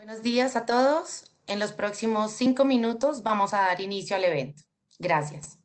Buenos días a todos. En los próximos 5 minutos vamos a dar inicio al evento. Gracias.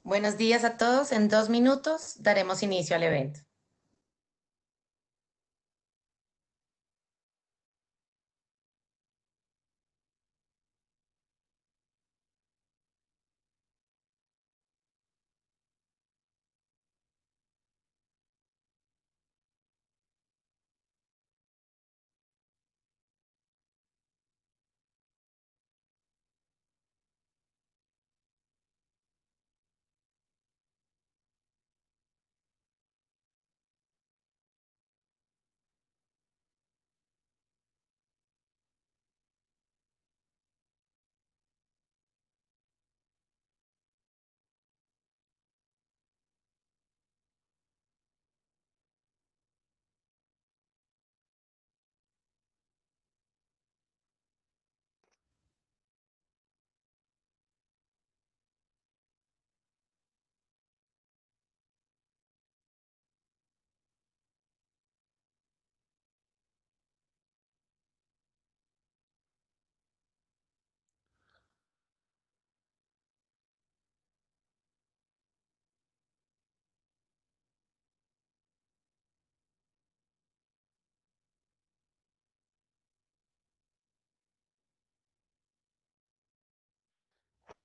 Buenos días a todos. En 2 minutos daremos inicio al evento.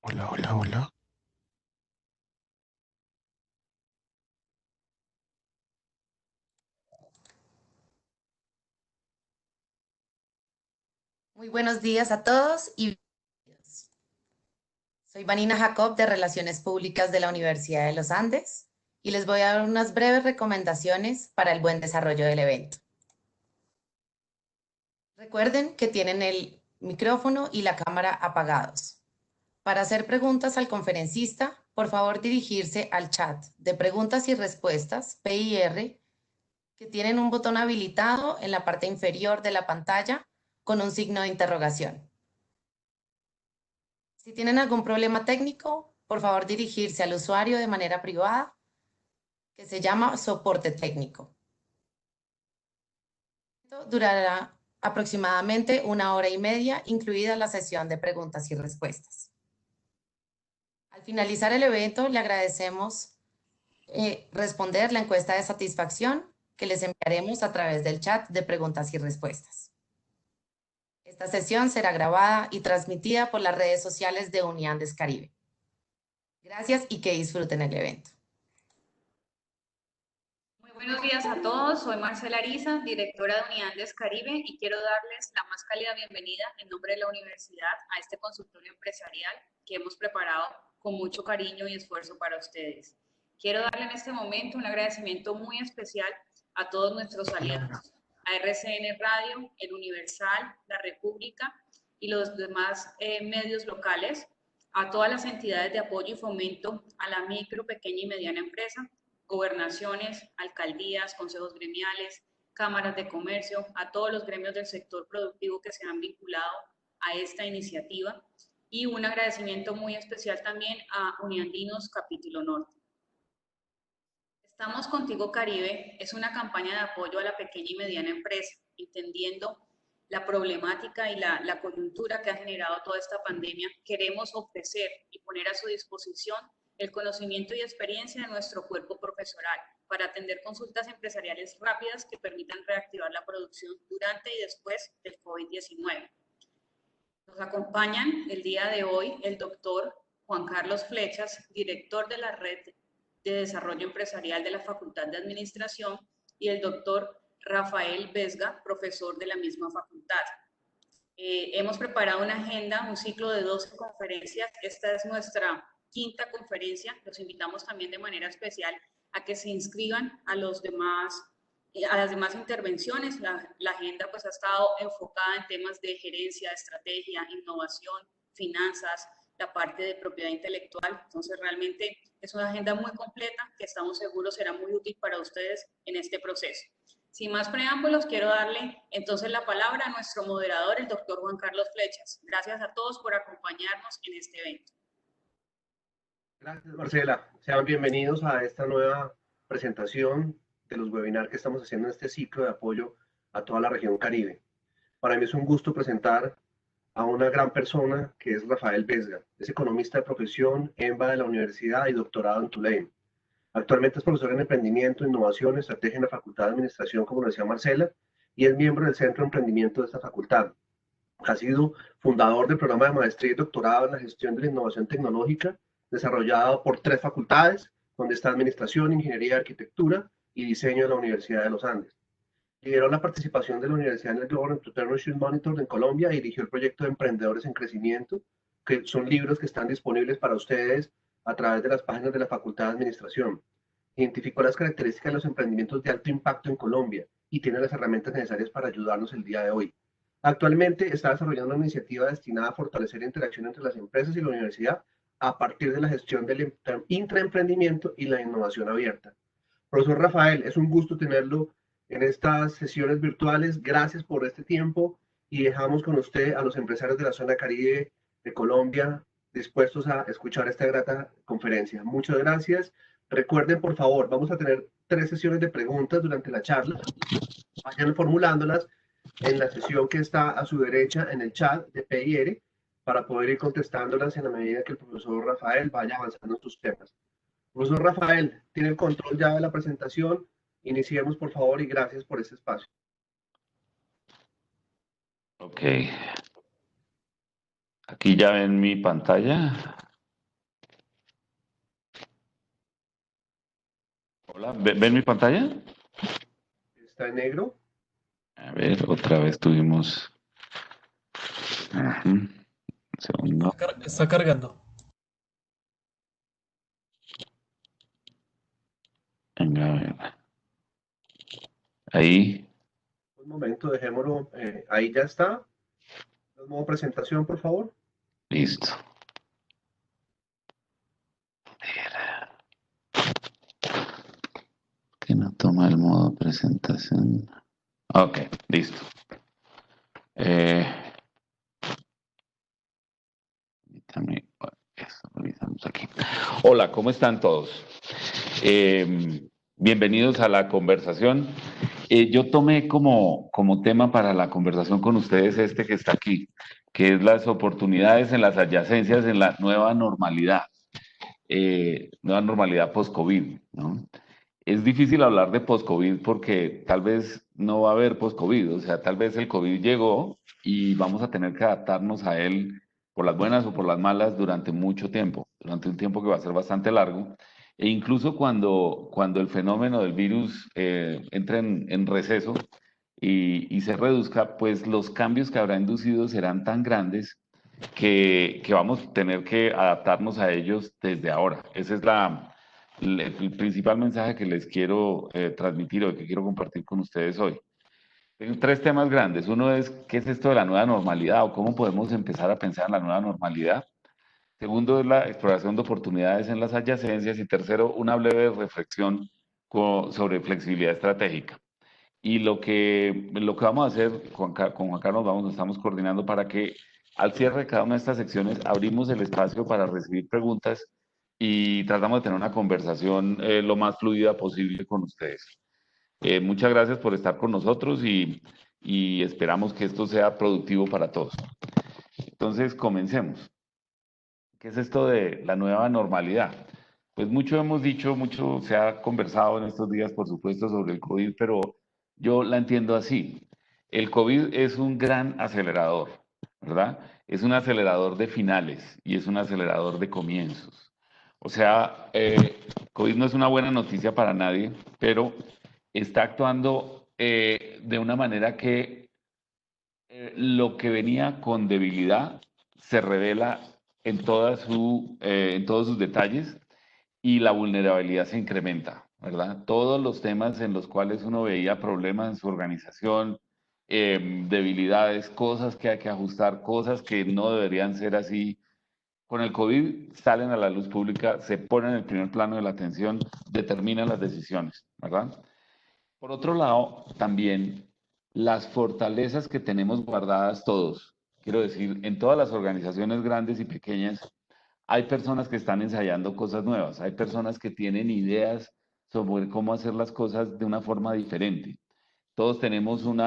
Hola, hola, hola. Muy buenos días a todos y bienvenidos. Soy Vanina Jacob de Relaciones Públicas de la Universidad de los Andes y les voy a dar unas breves recomendaciones para el buen desarrollo del evento. Recuerden que tienen el micrófono y la cámara apagados. Para hacer preguntas al conferencista, por favor dirigirse al chat de preguntas y respuestas, PIR, que tienen un botón habilitado en la parte inferior de la pantalla con un signo de interrogación. Si tienen algún problema técnico, por favor dirigirse al usuario de manera privada, que se llama soporte técnico. Esto durará aproximadamente 1 hora y media, incluida la sesión de preguntas y respuestas. Al finalizar el evento, le agradecemos responder la encuesta de satisfacción que les enviaremos a través del chat de preguntas y respuestas. Esta sesión será grabada y transmitida por las redes sociales de Uniandes Caribe. Gracias y que disfruten el evento. Muy buenos días a todos, soy Marcela Ariza, directora de Uniandes Caribe, y quiero darles la más cálida bienvenida en nombre de la universidad a este consultorio empresarial que hemos preparado con mucho cariño y esfuerzo para ustedes. Quiero darle en este momento un agradecimiento muy especial a todos nuestros aliados, a RCN Radio, El Universal, La República y los demás medios locales, a todas las entidades de apoyo y fomento a la micro, pequeña y mediana empresa, gobernaciones, alcaldías, consejos gremiales, cámaras de comercio, a todos los gremios del sector productivo que se han vinculado a esta iniciativa, y un agradecimiento muy especial también a Uniandinos Capítulo Norte. Estamos Contigo Caribe es una campaña de apoyo a la pequeña y mediana empresa, entendiendo la problemática y la coyuntura que ha generado toda esta pandemia. Queremos ofrecer y poner a su disposición el conocimiento y experiencia de nuestro cuerpo profesoral para atender consultas empresariales rápidas que permitan reactivar la producción durante y después del COVID-19. Nos acompañan el día de hoy el doctor Juan Carlos Flechas, director de la Red de Desarrollo Empresarial de la Facultad de Administración, y el doctor Rafael Vesga, profesor de la misma facultad. Hemos preparado una agenda, un ciclo de 12 conferencias. Esta es nuestra quinta conferencia. Los invitamos también de manera especial a que se inscriban a las demás intervenciones. La agenda pues ha estado enfocada en temas de gerencia, estrategia, innovación, finanzas, la parte de propiedad intelectual. Entonces realmente es una agenda muy completa que estamos seguros será muy útil para ustedes en este proceso. Sin más preámbulos, quiero darle entonces la palabra a nuestro moderador, el doctor Juan Carlos Flechas. Gracias a todos por acompañarnos en este evento. Gracias, Marcela. Sean bienvenidos a esta nueva presentación de los webinars que estamos haciendo en este ciclo de apoyo a toda la región Caribe. Para mí es un gusto presentar a una gran persona que es Rafael Vesga. Es economista de profesión, EMBA de la universidad y doctorado en Tulane. Actualmente es profesor en emprendimiento, innovación, estrategia en la Facultad de Administración, como lo decía Marcela, y es miembro del Centro de Emprendimiento de esta facultad. Ha sido fundador del programa de maestría y doctorado en la gestión de la innovación tecnológica, desarrollado por 3 facultades, donde está Administración, Ingeniería, Arquitectura y Diseño de la Universidad de los Andes. Lideró la participación de la universidad en el Global Entrepreneurship Monitor en Colombia y dirigió el proyecto de Emprendedores en Crecimiento, que son libros que están disponibles para ustedes a través de las páginas de la Facultad de Administración. Identificó las características de los emprendimientos de alto impacto en Colombia y tiene las herramientas necesarias para ayudarnos el día de hoy. Actualmente está desarrollando una iniciativa destinada a fortalecer la interacción entre las empresas y la universidad a partir de la gestión del intraemprendimiento y la innovación abierta. Profesor Rafael, es un gusto tenerlo en estas sesiones virtuales. Gracias por este tiempo y dejamos con usted a los empresarios de la zona Caribe de Colombia dispuestos a escuchar esta grata conferencia. Muchas gracias. Recuerden, por favor, vamos a tener 3 sesiones de preguntas durante la charla. Vayan formulándolas en la sesión que está a su derecha en el chat de PIR para poder ir contestándolas en la medida que el profesor Rafael vaya avanzando en sus temas. Profesor Rafael, tiene el control ya de la presentación. Iniciemos, por favor, y gracias por este espacio. Ok. Aquí ya ven mi pantalla. Hola, ¿ven mi pantalla? ¿Está en negro? A ver, otra vez tuvimos Ujú. Segundo. Está cargando. Venga, a ver. Ahí. Un momento, dejémoslo. Ahí ya está. Modo presentación, por favor. Listo. Que no toma el modo presentación. Ok, listo. Permítame, eso, revisamos aquí. Hola, ¿cómo están todos? Bienvenidos a la conversación. Yo tomé como tema para la conversación con ustedes este que está aquí, que es las oportunidades en las adyacencias en la nueva normalidad post-COVID, ¿no? Es difícil hablar de post-COVID porque tal vez no va a haber post-COVID, o sea, tal vez el COVID llegó y vamos a tener que adaptarnos a él por las buenas o por las malas durante mucho tiempo, durante un tiempo que va a ser bastante largo. E incluso cuando el fenómeno del virus entre en receso y se reduzca, pues los cambios que habrá inducido serán tan grandes que vamos a tener que adaptarnos a ellos desde ahora. Ese es el principal mensaje que les quiero transmitir o que quiero compartir con ustedes hoy. Tengo tres temas grandes. Uno es, ¿qué es esto de la nueva normalidad o cómo podemos empezar a pensar en la nueva normalidad? Segundo es la exploración de oportunidades en las adyacencias. Y tercero, una breve reflexión sobre flexibilidad estratégica. Y lo que vamos a hacer con Juan Carlos, nos estamos coordinando para que al cierre de cada una de estas secciones abrimos el espacio para recibir preguntas y tratamos de tener una conversación lo más fluida posible con ustedes. Muchas gracias por estar con nosotros y esperamos que esto sea productivo para todos. Entonces, comencemos. ¿Qué es esto de la nueva normalidad? Pues mucho hemos dicho, mucho se ha conversado en estos días, por supuesto, sobre el COVID, pero yo la entiendo así. El COVID es un gran acelerador, ¿verdad? Es un acelerador de finales y es un acelerador de comienzos. O sea, COVID no es una buena noticia para nadie, pero está actuando de una manera que lo que venía con debilidad se revela en todos sus detalles y la vulnerabilidad se incrementa, ¿verdad? Todos los temas en los cuales uno veía problemas en su organización, debilidades, cosas que hay que ajustar, cosas que no deberían ser así, con el COVID salen a la luz pública, se ponen en el primer plano de la atención, determinan las decisiones, ¿verdad? Por otro lado, también las fortalezas que tenemos guardadas todos, quiero decir, en todas las organizaciones grandes y pequeñas, hay personas que están ensayando cosas nuevas, hay personas que tienen ideas sobre cómo hacer las cosas de una forma diferente. Todos tenemos un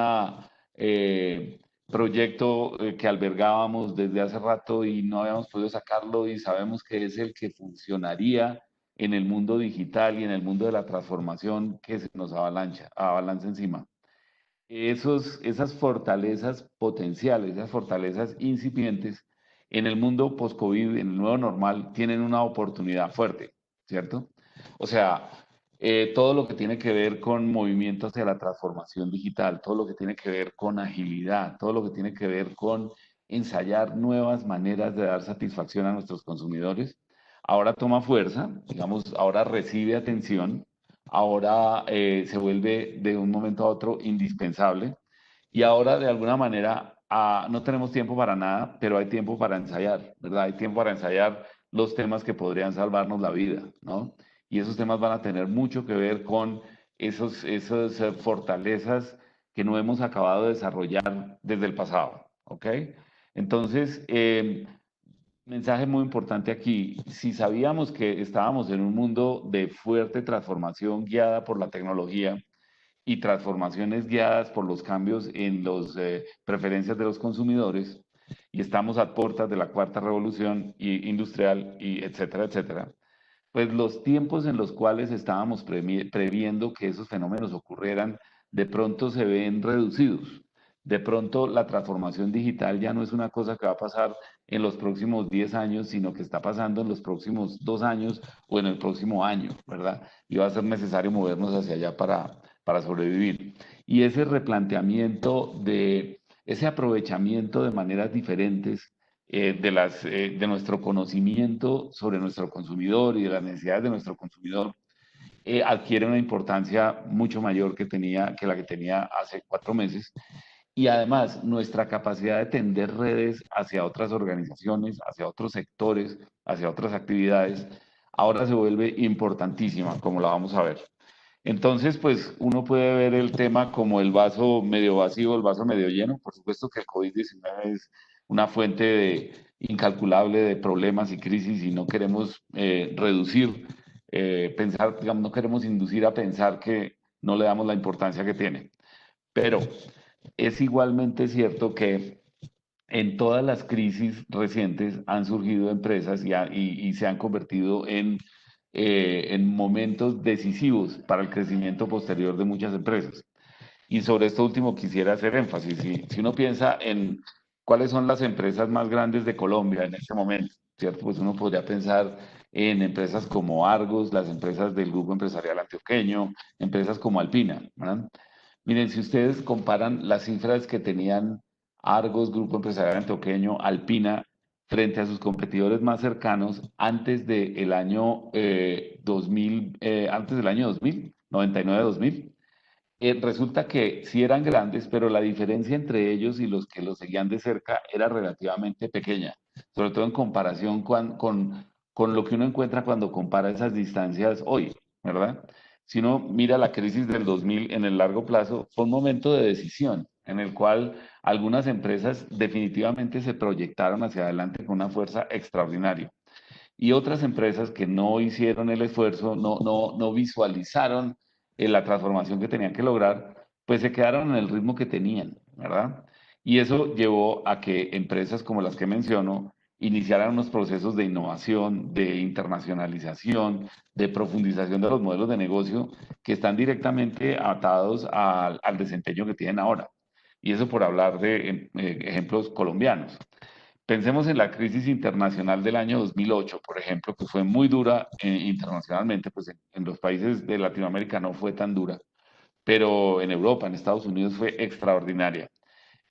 proyecto que albergábamos desde hace rato y no habíamos podido sacarlo y sabemos que es el que funcionaría en el mundo digital y en el mundo de la transformación que se nos abalanza encima. Esas fortalezas potenciales, esas fortalezas incipientes, en el mundo post-COVID, en el nuevo normal, tienen una oportunidad fuerte, ¿cierto? O sea, todo lo que tiene que ver con movimientos hacia la transformación digital, todo lo que tiene que ver con agilidad, todo lo que tiene que ver con ensayar nuevas maneras de dar satisfacción a nuestros consumidores, ahora toma fuerza, digamos, ahora recibe atención, ahora se vuelve de un momento a otro indispensable y ahora de alguna manera no tenemos tiempo para nada, pero hay tiempo para ensayar, ¿verdad? Hay tiempo para ensayar los temas que podrían salvarnos la vida, ¿no? Y esos temas van a tener mucho que ver con esas fortalezas que no hemos acabado de desarrollar desde el pasado, ¿ok? Entonces, mensaje muy importante aquí. Si sabíamos que estábamos en un mundo de fuerte transformación guiada por la tecnología y transformaciones guiadas por los cambios en las preferencias de los consumidores, y estamos a puertas de la cuarta revolución industrial, y etcétera, etcétera, pues los tiempos en los cuales estábamos previendo que esos fenómenos ocurrieran, de pronto se ven reducidos. De pronto la transformación digital ya no es una cosa que va a pasar en los próximos 10 años, sino que está pasando en los próximos 2 años o en el próximo año, ¿verdad? Y va a ser necesario movernos hacia allá para sobrevivir. Y ese replanteamiento de ese aprovechamiento de maneras diferentes de nuestro conocimiento sobre nuestro consumidor y de las necesidades de nuestro consumidor, adquiere una importancia mucho mayor que la que tenía hace 4 meses. Y además, nuestra capacidad de tender redes hacia otras organizaciones, hacia otros sectores, hacia otras actividades, ahora se vuelve importantísima, como la vamos a ver. Entonces, pues uno puede ver el tema como el vaso medio vacío, el vaso medio lleno. Por supuesto que el COVID-19 es una fuente incalculable de problemas y crisis y no queremos pensar, digamos, no queremos inducir a pensar que no le damos la importancia que tiene. Pero es igualmente cierto que en todas las crisis recientes han surgido empresas y se han convertido en momentos decisivos para el crecimiento posterior de muchas empresas. Y sobre esto último quisiera hacer énfasis. Si uno piensa en cuáles son las empresas más grandes de Colombia en este momento, ¿cierto? Pues uno podría pensar en empresas como Argos, las empresas del Grupo Empresarial Antioqueño, empresas como Alpina, ¿verdad? Miren, si ustedes comparan las cifras que tenían Argos, Grupo Empresarial Antioqueño, Alpina, frente a sus competidores más cercanos antes del año 2000, antes del año 2000, 99-2000, resulta que sí eran grandes, pero la diferencia entre ellos y los que los seguían de cerca era relativamente pequeña, sobre todo en comparación con lo que uno encuentra cuando compara esas distancias hoy, ¿verdad? Si uno mira la crisis del 2000 en el largo plazo, fue un momento de decisión en el cual algunas empresas definitivamente se proyectaron hacia adelante con una fuerza extraordinaria. Y otras empresas que no hicieron el esfuerzo, no visualizaron la transformación que tenían que lograr, pues se quedaron en el ritmo que tenían, ¿verdad? Y eso llevó a que empresas como las que menciono iniciaran unos procesos de innovación, de internacionalización, de profundización de los modelos de negocio que están directamente atados al desempeño que tienen ahora. Y eso por hablar de ejemplos colombianos. Pensemos en la crisis internacional del año 2008, por ejemplo, que fue muy dura internacionalmente, pues en los países de Latinoamérica no fue tan dura, pero en Europa, en Estados Unidos fue extraordinaria.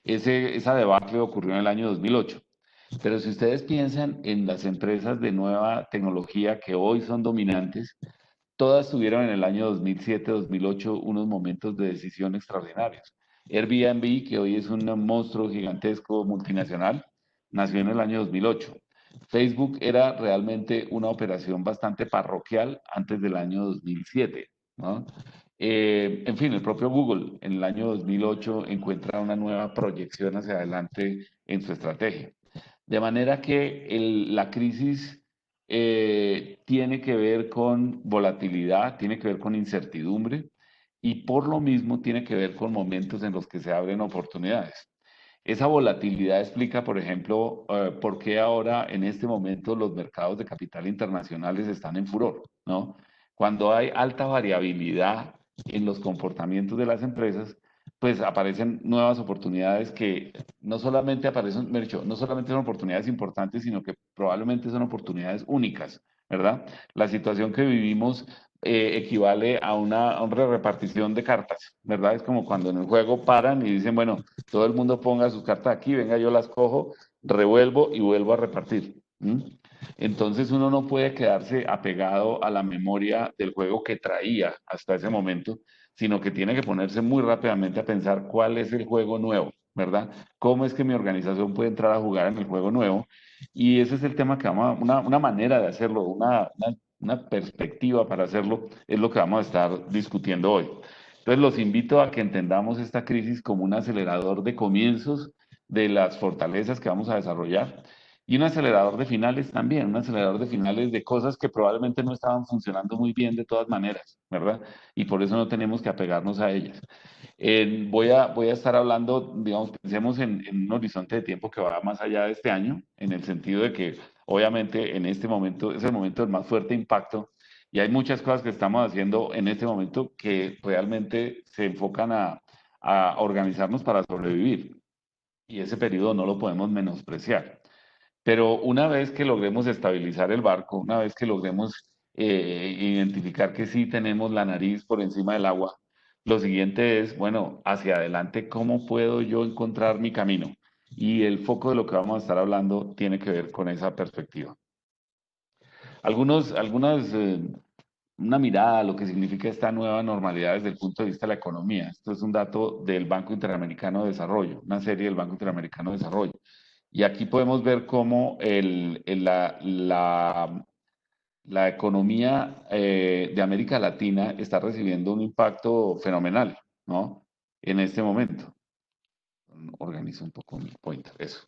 Esa debacle ocurrió en el año 2008. Pero si ustedes piensan en las empresas de nueva tecnología que hoy son dominantes, todas tuvieron en el año 2007-2008 unos momentos de decisión extraordinarios. Airbnb, que hoy es un monstruo gigantesco multinacional, nació en el año 2008. Facebook era realmente una operación bastante parroquial antes del año 2007, ¿no? En fin, el propio Google en el año 2008 encuentra una nueva proyección hacia adelante en su estrategia. De manera que la crisis tiene que ver con volatilidad, tiene que ver con incertidumbre y por lo mismo tiene que ver con momentos en los que se abren oportunidades. Esa volatilidad explica, por ejemplo, por qué ahora en este momento los mercados de capital internacionales están en furor, ¿no? Cuando hay alta variabilidad en los comportamientos de las empresas, pues aparecen nuevas oportunidades que no solamente aparecen, me he dicho, no solamente son oportunidades importantes, sino que probablemente son oportunidades únicas, ¿verdad? La situación que vivimos equivale a una repartición de cartas, ¿verdad? Es como cuando en el juego paran y dicen, bueno, todo el mundo ponga sus cartas aquí, venga, yo las cojo, revuelvo y vuelvo a repartir. Entonces uno no puede quedarse apegado a la memoria del juego que traía hasta ese momento, sino que tiene que ponerse muy rápidamente a pensar cuál es el juego nuevo, ¿verdad? ¿Cómo es que mi organización puede entrar a jugar en el juego nuevo? Y ese es el tema que vamos a, una manera de hacerlo, una perspectiva para hacerlo, es lo que vamos a estar discutiendo hoy. Entonces los invito a que entendamos esta crisis como un acelerador de comienzos de las fortalezas que vamos a desarrollar y un acelerador de finales también, un acelerador de finales de cosas que probablemente no estaban funcionando muy bien de todas maneras, ¿verdad? Y por eso no tenemos que apegarnos a ellas. Voy a estar hablando, digamos, pensemos en un horizonte de tiempo que va más allá de este año, en el sentido de que obviamente en este momento es el momento del más fuerte impacto y hay muchas cosas que estamos haciendo en este momento que realmente se enfocan a organizarnos para sobrevivir y ese periodo no lo podemos menospreciar. Pero una vez que logremos estabilizar el barco, una vez que logremos identificar que sí tenemos la nariz por encima del agua, lo siguiente es, bueno, hacia adelante, ¿cómo puedo yo encontrar mi camino? Y el foco de lo que vamos a estar hablando tiene que ver con esa perspectiva. Una mirada a lo que significa esta nueva normalidad desde el punto de vista de la economía. Esto es un dato del Banco Interamericano de Desarrollo, una serie del Banco Interamericano de Desarrollo. Y aquí podemos ver cómo la economía de América Latina está recibiendo un impacto fenomenal, ¿no? En este momento. Organizo un poco mi pointer, eso.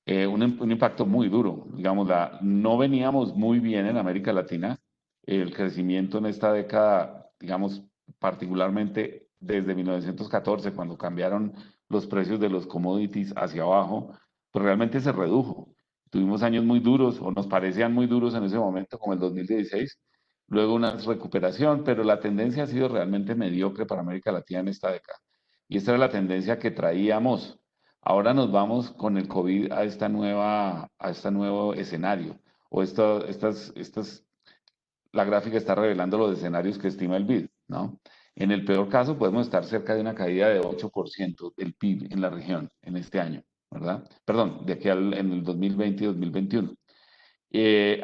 Un impacto muy duro. Digamos, no veníamos muy bien en América Latina. El crecimiento en esta década, digamos, particularmente desde 1914, cuando cambiaron los precios de los commodities hacia abajo, pues realmente se redujo. Tuvimos años muy duros, o nos parecían muy duros en ese momento, como el 2016. Luego una recuperación, pero la tendencia ha sido realmente mediocre para América Latina en esta década. Y esta era la tendencia que traíamos. Ahora nos vamos con el COVID a este nuevo escenario. La gráfica está revelando los escenarios que estima el BID, ¿no? En el peor caso podemos estar cerca de una caída de 8% del PIB en la región en este año, ¿verdad? Perdón, de aquí en el 2020 y 2021.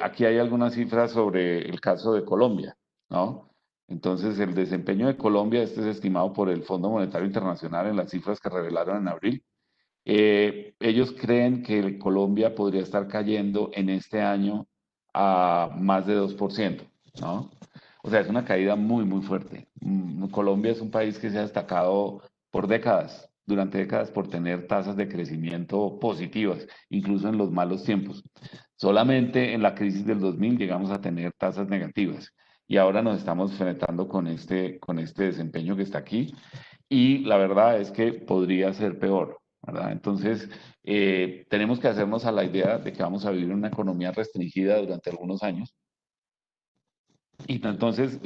Aquí hay algunas cifras sobre el caso de Colombia, ¿no? Entonces, el desempeño de Colombia, este es estimado por el Fondo Monetario Internacional en las cifras que revelaron en abril. Ellos creen que Colombia podría estar cayendo en este año a más de 2%, ¿no? O sea, es una caída muy, muy fuerte. Colombia es un país que se ha destacado por décadas, durante décadas, por tener tasas de crecimiento positivas, incluso en los malos tiempos. Solamente en la crisis del 2000 llegamos a tener tasas negativas y ahora nos estamos enfrentando con este desempeño que está aquí y la verdad es que podría ser peor, ¿verdad? Entonces, tenemos que hacernos a la idea de que vamos a vivir una economía restringida durante algunos años. Y entonces,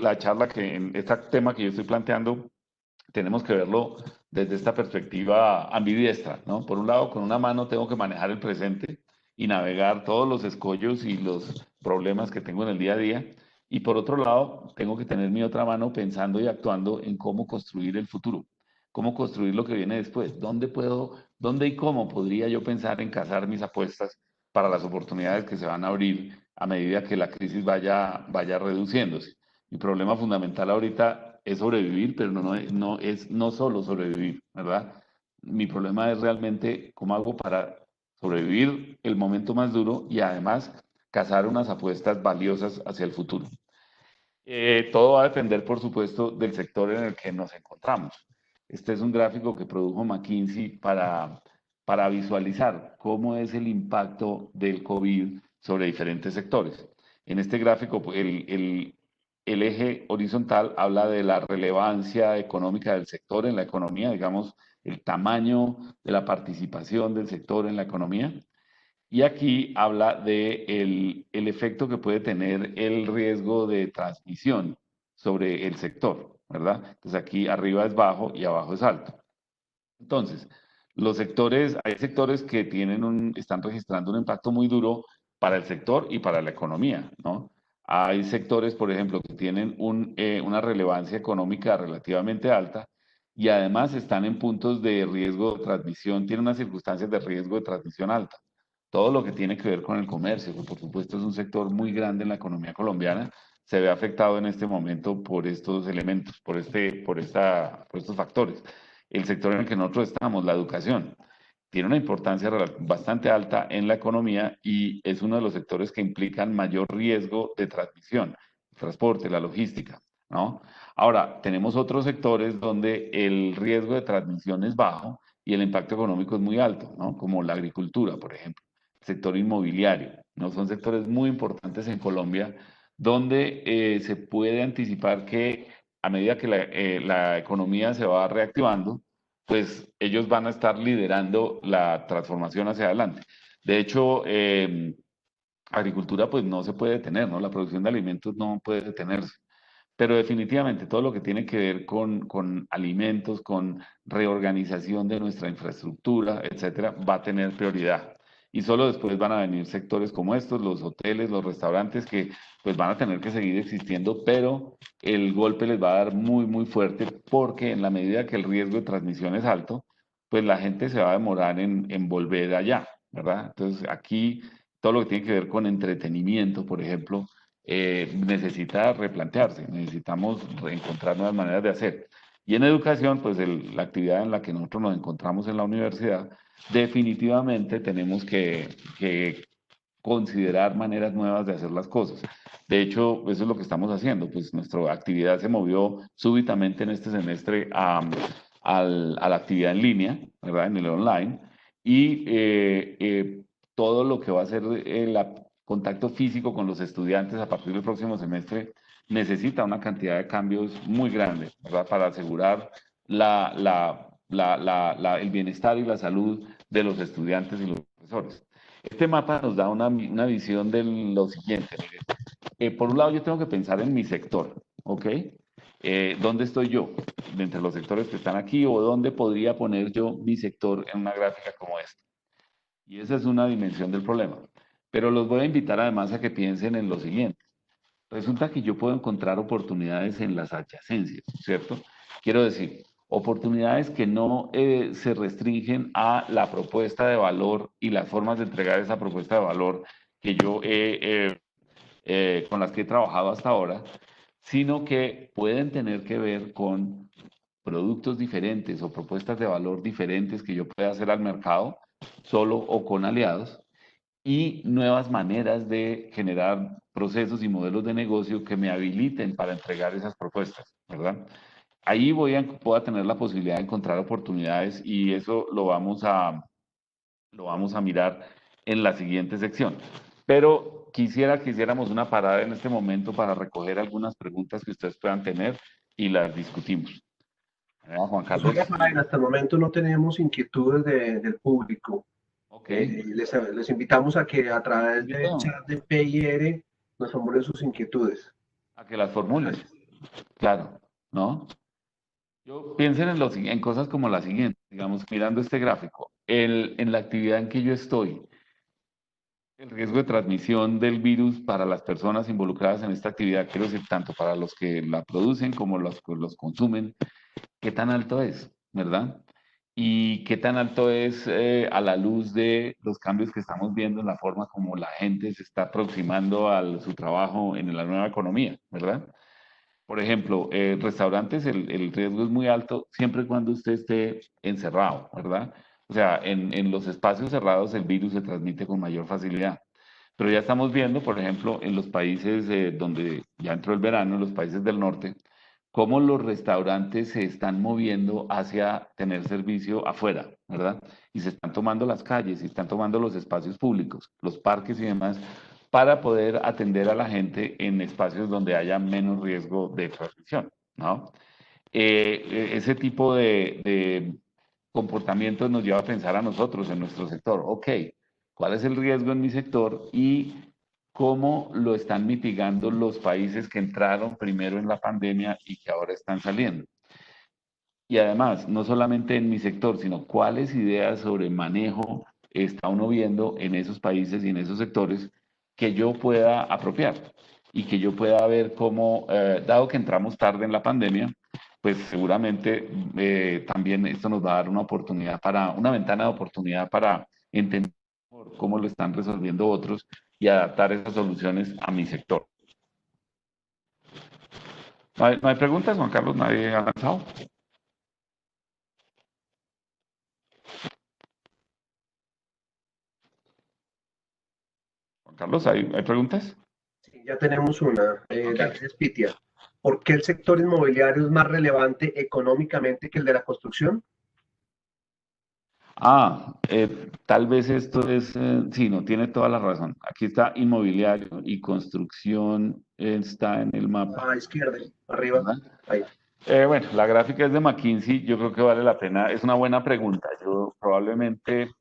este tema que yo estoy planteando, tenemos que verlo desde esta perspectiva ambidiestra, ¿no? Por un lado, con una mano tengo que manejar el presente y navegar todos los escollos y los problemas que tengo en el día a día. Y por otro lado, tengo que tener mi otra mano pensando y actuando en cómo construir el futuro, cómo construir lo que viene después, dónde y cómo podría yo pensar en cazar mis apuestas para las oportunidades que se van a abrir a medida que la crisis vaya reduciéndose. Mi problema fundamental ahorita es sobrevivir, pero no solo sobrevivir, ¿verdad? Mi problema es realmente cómo hago para sobrevivir el momento más duro y además cazar unas apuestas valiosas hacia el futuro. Todo va a depender, por supuesto, del sector en el que nos encontramos. Este es un gráfico que produjo McKinsey para visualizar cómo es el impacto del COVID sobre diferentes sectores. En este gráfico, pues, el eje horizontal habla de la relevancia económica del sector en la economía, digamos, el tamaño de la participación del sector en la economía. Y aquí habla de el efecto que puede tener el riesgo de transmisión sobre el sector, ¿verdad? Entonces aquí arriba es bajo y abajo es alto. Entonces, hay sectores que están registrando un impacto muy duro para el sector y para la economía, ¿no? Hay sectores, por ejemplo, que tienen una relevancia económica relativamente alta y además están en puntos de riesgo de transmisión, tienen unas circunstancias de riesgo de transmisión alta. Todo lo que tiene que ver con el comercio, que por supuesto es un sector muy grande en la economía colombiana, se ve afectado en este momento por estos elementos, por estos factores. El sector en el que nosotros estamos, la educación, tiene una importancia bastante alta en la economía y es uno de los sectores que implican mayor riesgo de transmisión, el transporte, la logística, ¿no? Ahora, tenemos otros sectores donde el riesgo de transmisión es bajo y el impacto económico es muy alto, ¿no? Como la agricultura, por ejemplo, el sector inmobiliario, ¿no? Son sectores muy importantes en Colombia donde se puede anticipar que a medida que la economía se va reactivando, pues ellos van a estar liderando la transformación hacia adelante. De hecho, agricultura pues no se puede detener, ¿no? La producción de alimentos no puede detenerse. Pero definitivamente todo lo que tiene que ver con alimentos, con reorganización de nuestra infraestructura, etcétera, va a tener prioridad. y solo después van a venir sectores como estos, los hoteles, los restaurantes, que pues van a tener que seguir existiendo, pero el golpe les va a dar muy, muy fuerte porque en la medida que el riesgo de transmisión es alto, pues la gente se va a demorar en volver allá, ¿verdad? Entonces aquí todo lo que tiene que ver con entretenimiento, por ejemplo, necesita replantearse, necesitamos encontrar nuevas maneras de hacer. Y en educación, pues la actividad en la que nosotros nos encontramos en la universidad, definitivamente tenemos que considerar maneras nuevas de hacer las cosas. De hecho, eso es lo que estamos haciendo, pues nuestra actividad se movió súbitamente en este semestre a la actividad en línea, ¿verdad? En el online, y todo lo que va a ser el contacto físico con los estudiantes a partir del próximo semestre necesita una cantidad de cambios muy grande, ¿verdad? Para asegurar el bienestar y la salud de los estudiantes y los profesores. Este mapa nos da una visión de lo siguiente. Por un lado, yo tengo que pensar en mi sector, ¿ok? ¿Dónde estoy yo? De entre los sectores que están aquí, o dónde podría poner yo mi sector en una gráfica como esta. Y esa es una dimensión del problema. Pero los voy a invitar además a que piensen en lo siguiente. Resulta que yo puedo encontrar oportunidades en las adyacencias, ¿cierto? Quiero decir, oportunidades que no se restringen a la propuesta de valor y las formas de entregar esa propuesta de valor que yo con las que he trabajado hasta ahora, sino que pueden tener que ver con productos diferentes o propuestas de valor diferentes que yo pueda hacer al mercado, solo o con aliados, y nuevas maneras de generar procesos y modelos de negocio que me habiliten para entregar esas propuestas, ¿verdad? Ahí voy a tener la posibilidad de encontrar oportunidades y eso lo vamos a mirar en la siguiente sección. Pero que hiciéramos una parada en este momento para recoger algunas preguntas que ustedes puedan tener y las discutimos. Juan Carlos. Rafael, hasta el momento no tenemos inquietudes del público. Ok. Les invitamos a que a través del chat de PIR nos formulen sus inquietudes. A que las formulen. Claro, ¿no? Yo piensen en cosas como la siguiente, digamos, mirando este gráfico. En la actividad en que yo estoy, el riesgo de transmisión del virus para las personas involucradas en esta actividad, quiero decir, tanto para los que la producen como los consumen, ¿qué tan alto es, verdad? Y qué tan alto es a la luz de los cambios que estamos viendo en la forma como la gente se está aproximando a su trabajo en la nueva economía, ¿verdad? Por ejemplo, restaurantes, el riesgo es muy alto siempre y cuando usted esté encerrado, ¿verdad? O sea, en los espacios cerrados el virus se transmite con mayor facilidad. Pero ya estamos viendo, por ejemplo, en los países donde ya entró el verano, en los países del norte, cómo los restaurantes se están moviendo hacia tener servicio afuera, ¿verdad? Y se están tomando las calles, y están tomando los espacios públicos, los parques y demás, para poder atender a la gente en espacios donde haya menos riesgo de transmisión, ¿no? Ese tipo de comportamientos nos lleva a pensar a nosotros en nuestro sector, ok, ¿cuál es el riesgo en mi sector y cómo lo están mitigando los países que entraron primero en la pandemia y que ahora están saliendo? Y además, no solamente en mi sector, sino cuáles ideas sobre manejo está uno viendo en esos países y en esos sectores que yo pueda apropiar y que yo pueda ver cómo, dado que entramos tarde en la pandemia, pues seguramente también esto nos va a dar una oportunidad una ventana de oportunidad para entender cómo lo están resolviendo otros y adaptar esas soluciones a mi sector. No hay preguntas, Juan Carlos? ¿Nadie ha lanzado? Juan Carlos, ¿hay preguntas? Sí, ya tenemos una. Ok. David Espitia. ¿Por qué el sector inmobiliario es más relevante económicamente que el de la construcción? Tal vez esto es, sí, no, tiene toda la razón. Aquí está inmobiliario y construcción, está en el mapa, A la izquierda, arriba. ¿verdad? Ahí. Bueno, la gráfica es de McKinsey, yo creo que vale la pena, es una buena pregunta. Yo probablemente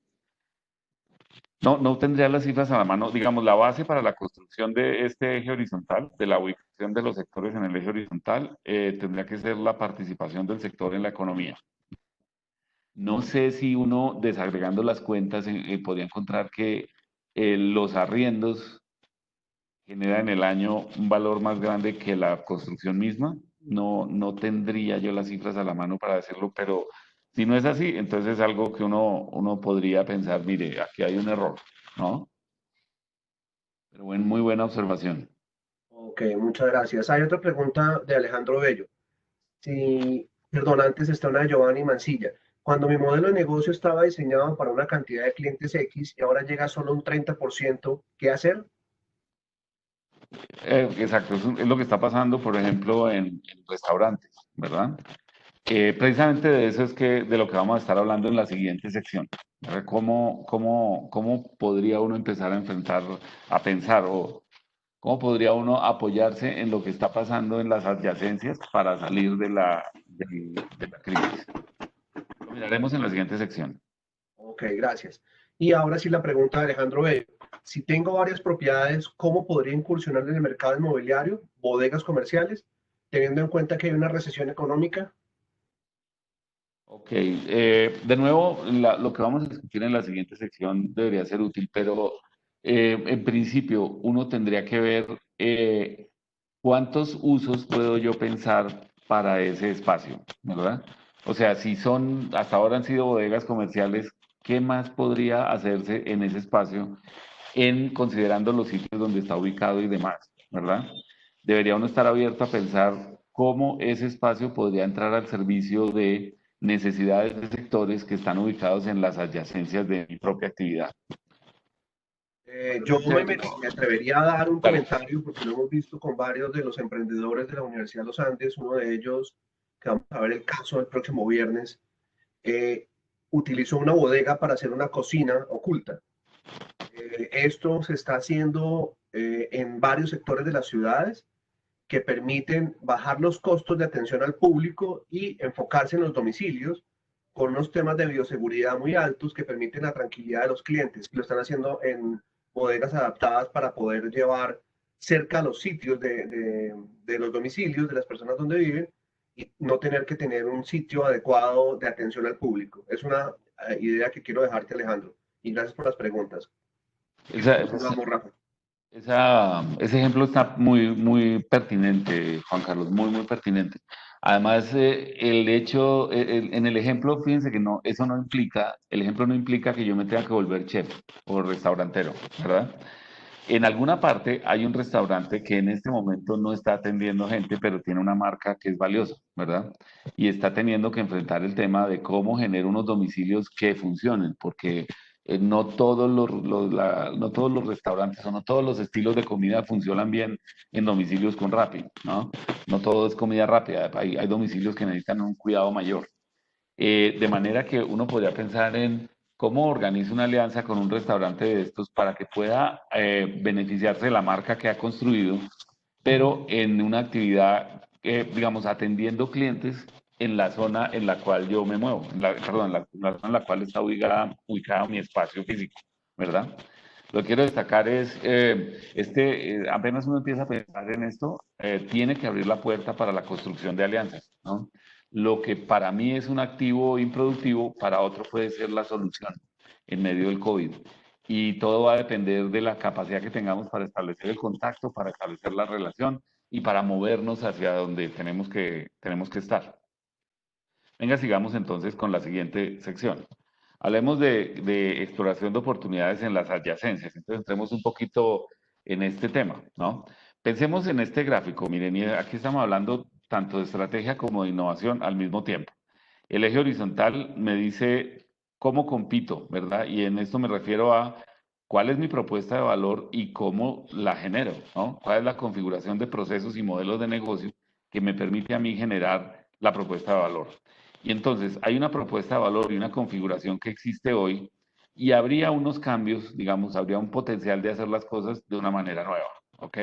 no tendría las cifras a la mano. Digamos, la base para la construcción de este eje horizontal, de la ubicación de los sectores en el eje horizontal, tendría que ser la participación del sector en la economía. No sé si uno, desagregando las cuentas, podría encontrar que los arriendos generan en el año un valor más grande que la construcción misma. No tendría yo las cifras a la mano para decirlo, pero si no es así, entonces es algo que uno podría pensar, mire, aquí hay un error, ¿no? Pero bueno, muy buena observación. Ok, muchas gracias. Hay otra pregunta de Alejandro Bello. Sí, perdón, antes está una de Giovanni Mancilla. Cuando mi modelo de negocio estaba diseñado para una cantidad de clientes X y ahora llega solo un 30%, ¿qué hacer? Exacto, es lo que está pasando, por ejemplo, en restaurantes, ¿verdad? Precisamente de eso es de lo que vamos a estar hablando en la siguiente sección. ¿Verdad? ¿Cómo podría uno empezar a enfrentar, a pensar, o cómo podría uno apoyarse en lo que está pasando en las adyacencias para salir de la crisis? Lo miraremos en la siguiente sección. Ok, gracias. Y ahora sí la pregunta de Alejandro Bello. Si tengo varias propiedades, ¿cómo podría incursionar en el mercado inmobiliario, bodegas comerciales, teniendo en cuenta que hay una recesión económica? Ok, de nuevo, lo que vamos a discutir en la siguiente sección debería ser útil, pero en principio uno tendría que ver cuántos usos puedo yo pensar para ese espacio, ¿verdad? O sea, si hasta ahora han sido bodegas comerciales, ¿qué más podría hacerse en ese espacio considerando los sitios donde está ubicado y demás, ¿verdad? Debería uno estar abierto a pensar cómo ese espacio podría entrar al servicio de necesidades de sectores que están ubicados en las adyacencias de mi propia actividad. Yo me atrevería a dar un Dale. comentario porque lo hemos visto con varios de los emprendedores de la Universidad de los Andes. Uno de ellos, que vamos a ver el caso el próximo viernes, utilizó una bodega para hacer una cocina oculta. Esto se está haciendo en varios sectores de las ciudades que permiten bajar los costos de atención al público y enfocarse en los domicilios con unos temas de bioseguridad muy altos que permiten la tranquilidad de los clientes. Lo están haciendo en bodegas adaptadas para poder llevar cerca a los sitios de los domicilios de las personas donde viven y no tener que tener un sitio adecuado de atención al público. Es una idea que quiero dejarte, Alejandro. Y gracias por las preguntas. Esa, Vamos, Rafa. Ese ejemplo está muy pertinente, Juan Carlos, muy pertinente. Además, el hecho, en el ejemplo, fíjense que no, eso no implica, el ejemplo no implica que yo me tenga que volver chef o restaurantero, ¿verdad? En alguna parte hay un restaurante que en este momento no está atendiendo gente, pero tiene una marca que es valiosa, ¿verdad? Y está teniendo que enfrentar el tema de cómo generar unos domicilios que funcionen, porque no todos los restaurantes o no todos los estilos de comida funcionan bien en domicilios con Rappi, ¿no? No todo es comida rápida, hay domicilios que necesitan un cuidado mayor. De manera que uno podría pensar en cómo organiza una alianza con un restaurante de estos para que pueda beneficiarse de la marca que ha construido, pero en una actividad, digamos, atendiendo clientes en la zona en la cual yo me muevo, perdón, la zona en la cual está ubicado mi espacio físico, ¿verdad? Lo que quiero destacar es, apenas uno empieza a pensar en esto, tiene que abrir la puerta para la construcción de alianzas, ¿no? Lo que para mí es un activo improductivo, para otro puede ser la solución en medio del COVID. Y todo va a depender de la capacidad que tengamos para establecer el contacto, para establecer la relación y para movernos hacia donde tenemos que estar. Venga, sigamos entonces con la siguiente sección. Hablemos de exploración de oportunidades en las adyacencias. Entonces entremos un poquito en este tema, ¿no? Pensemos en este gráfico. Miren, y aquí estamos hablando tanto de estrategia como de innovación al mismo tiempo. El eje horizontal me dice cómo compito, ¿verdad? Y en esto me refiero a cuál es mi propuesta de valor y cómo la genero, ¿no? ¿Cuál es la configuración de procesos y modelos de negocio que me permite a mí generar la propuesta de valor? Y entonces hay una propuesta de valor y una configuración que existe hoy y habría unos cambios, digamos, habría un potencial de hacer las cosas de una manera nueva, ¿ok?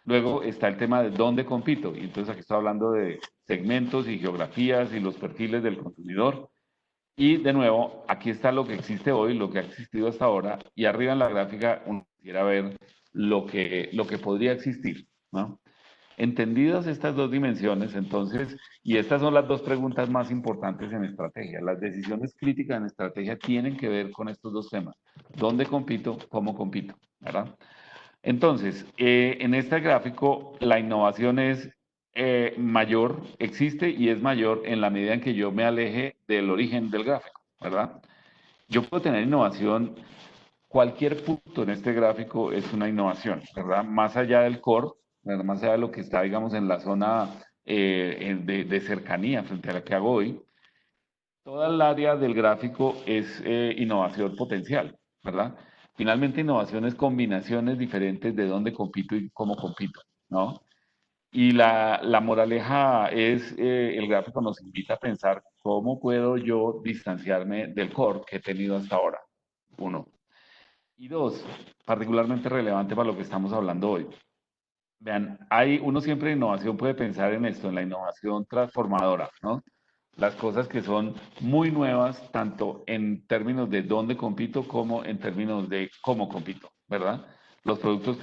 Luego está el tema de dónde compito. Y entonces aquí estoy hablando de segmentos y geografías y los perfiles del consumidor. Y de nuevo, aquí está lo que existe hoy, lo que ha existido hasta ahora. Y arriba en la gráfica uno quisiera ver lo que podría existir, ¿no? Entendidas estas dos dimensiones, entonces, y estas son las dos preguntas más importantes en estrategia. Las decisiones críticas en estrategia tienen que ver con estos dos temas. ¿Dónde compito? ¿Cómo compito? ¿Verdad? Entonces, en este gráfico, la innovación es mayor, existe y es mayor en la medida en que yo me aleje del origen del gráfico, ¿verdad? Yo puedo tener innovación, cualquier punto en este gráfico es una innovación, ¿verdad? Más allá del core, ¿verdad? Más allá de lo que está, digamos, en la zona de cercanía frente a la que hago hoy, toda el área del gráfico es innovación potencial, ¿verdad? Finalmente, innovación es combinaciones diferentes de dónde compito y cómo compito, ¿no? Y la moraleja es, el gráfico nos invita a pensar cómo puedo yo distanciarme del core que he tenido hasta ahora, uno. Y dos, particularmente relevante para lo que estamos hablando hoy. Vean, uno siempre en innovación puede pensar en esto, en la innovación transformadora, ¿no? Las cosas que son muy nuevas, tanto en términos de dónde compito como en términos de cómo compito, ¿verdad? Los productos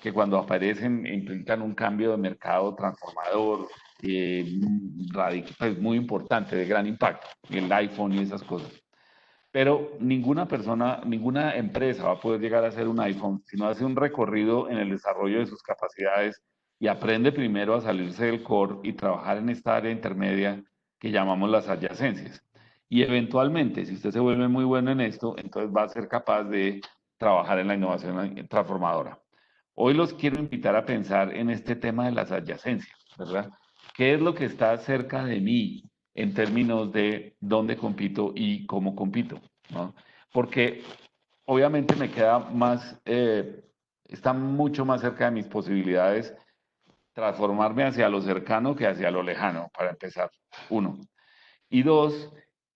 que cuando aparecen implican un cambio de mercado transformador, pues muy importante, de gran impacto, el iPhone y esas cosas. Pero ninguna persona, ninguna empresa va a poder llegar a hacer un iPhone si no hace un recorrido en el desarrollo de sus capacidades y aprende primero a salirse del core y trabajar en esta área intermedia que llamamos las adyacencias. Y eventualmente, si usted se vuelve muy bueno en esto, entonces va a ser capaz de trabajar en la innovación transformadora. Hoy los quiero invitar a pensar en este tema de las adyacencias, ¿verdad? ¿Qué es lo que está cerca de mí en términos de dónde compito y cómo compito, ¿no? Porque obviamente me queda más, está mucho más cerca de mis posibilidades transformarme hacia lo cercano que hacia lo lejano, para empezar, uno. Y dos,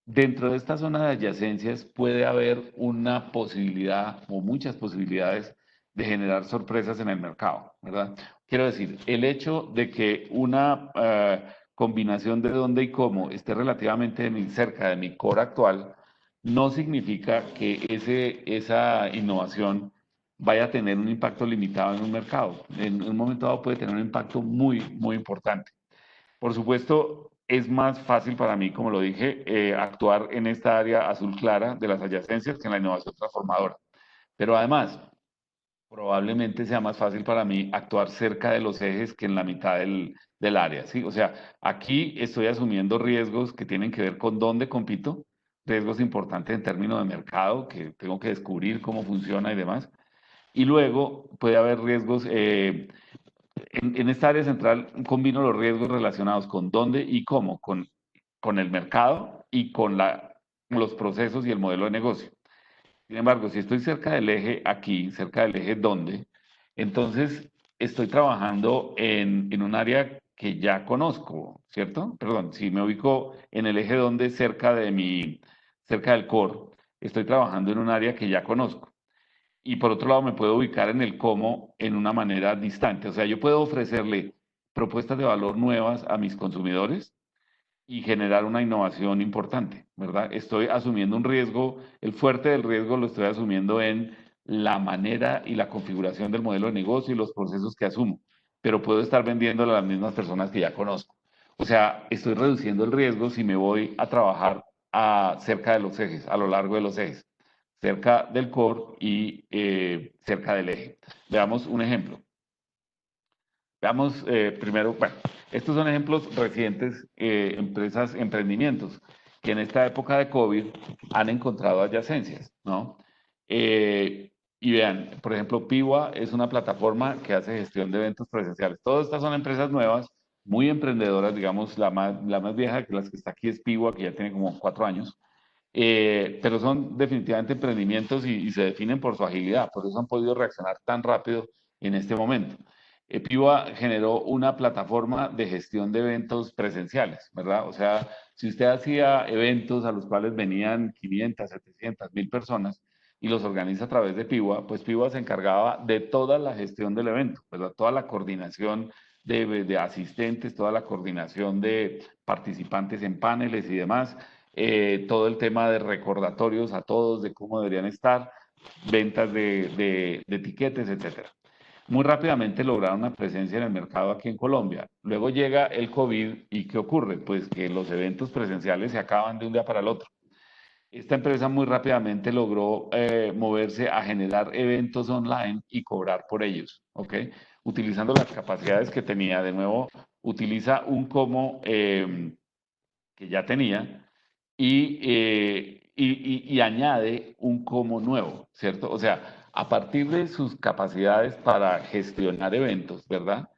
dentro de esta zona de adyacencias puede haber una posibilidad o muchas posibilidades de generar sorpresas en el mercado, ¿verdad? Quiero decir, el hecho de que una combinación de dónde y cómo esté relativamente cerca de mi core actual, no significa que esa innovación vaya a tener un impacto limitado en un mercado. En un momento dado puede tener un impacto muy, muy importante. Por supuesto, es más fácil para mí, como lo dije, actuar en esta área azul clara de las adyacencias que en la innovación transformadora. Pero además, probablemente sea más fácil para mí actuar cerca de los ejes que en la mitad del área, ¿sí? O sea, aquí estoy asumiendo riesgos que tienen que ver con dónde compito, riesgos importantes en términos de mercado, que tengo que descubrir cómo funciona y demás. Y luego puede haber riesgos en esta área central combino los riesgos relacionados con dónde y cómo, con el mercado y con los procesos y el modelo de negocio. Sin embargo, si estoy cerca del eje aquí, cerca del eje dónde, entonces estoy trabajando en un área que ya conozco, ¿cierto? Perdón, si me ubico en el eje dónde, cerca del core, estoy trabajando en un área que ya conozco. Y por otro lado, me puedo ubicar en el cómo en una manera distante. O sea, yo puedo ofrecerle propuestas de valor nuevas a mis consumidores y generar una innovación importante, ¿verdad? Estoy asumiendo un riesgo, el fuerte del riesgo lo estoy asumiendo en la manera y la configuración del modelo de negocio y los procesos que asumo, pero puedo estar vendiéndole a las mismas personas que ya conozco. O sea, estoy reduciendo el riesgo si me voy a trabajar cerca de los ejes, a lo largo de los ejes, cerca del core y cerca del eje. Veamos un ejemplo. Veamos primero, bueno, estos son ejemplos recientes, empresas, emprendimientos, que en esta época de COVID han encontrado adyacencias, ¿no? Y vean, por ejemplo, Piwa es una plataforma que hace gestión de eventos presenciales. Todas estas son empresas nuevas, muy emprendedoras, digamos, la más vieja de las que está aquí es Piwa, que ya tiene como 4 años, pero son definitivamente emprendimientos y se definen por su agilidad, por eso han podido reaccionar tan rápido en este momento. Piva generó una plataforma de gestión de eventos presenciales, ¿verdad? O sea, si usted hacía eventos a los cuales venían 500, 700, 1000 personas y los organiza a través de Piva, pues Piva se encargaba de toda la gestión del evento, ¿verdad? Toda la coordinación de asistentes, toda la coordinación de participantes en paneles y demás, todo el tema de recordatorios a todos de cómo deberían estar, ventas de etiquetes, etcétera. muy rápidamente lograron una presencia en el mercado aquí en Colombia. Luego llega el COVID y ¿qué ocurre? Pues que los eventos presenciales se acaban de un día para el otro. Esta empresa muy rápidamente logró moverse a generar eventos online y cobrar por ellos, ¿ok? Utilizando las capacidades que tenía. De nuevo, utiliza un como que ya tenía y añade un como nuevo, ¿cierto? O sea, a partir de sus capacidades para gestionar eventos, ¿verdad?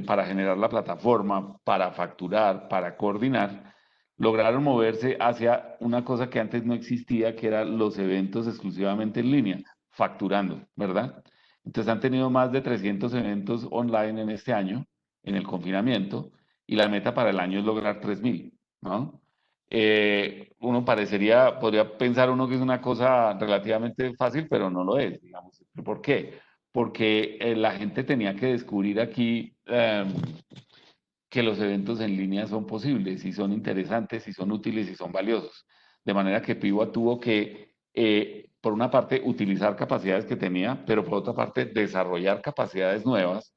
Para generar la plataforma, para facturar, para coordinar, lograron moverse hacia una cosa que antes no existía, que eran los eventos exclusivamente en línea, facturando, ¿verdad? Entonces han tenido más de 300 eventos online en este año, en el confinamiento, y la meta para el año es lograr 3.000, ¿no? Uno podría pensar uno que es una cosa relativamente fácil, pero no lo es, digamos. ¿Por qué? Porque la gente tenía que descubrir aquí que los eventos en línea son posibles y son interesantes y son útiles y son valiosos. De manera que Pivot tuvo que, por una parte, utilizar capacidades que tenía, pero por otra parte, desarrollar capacidades nuevas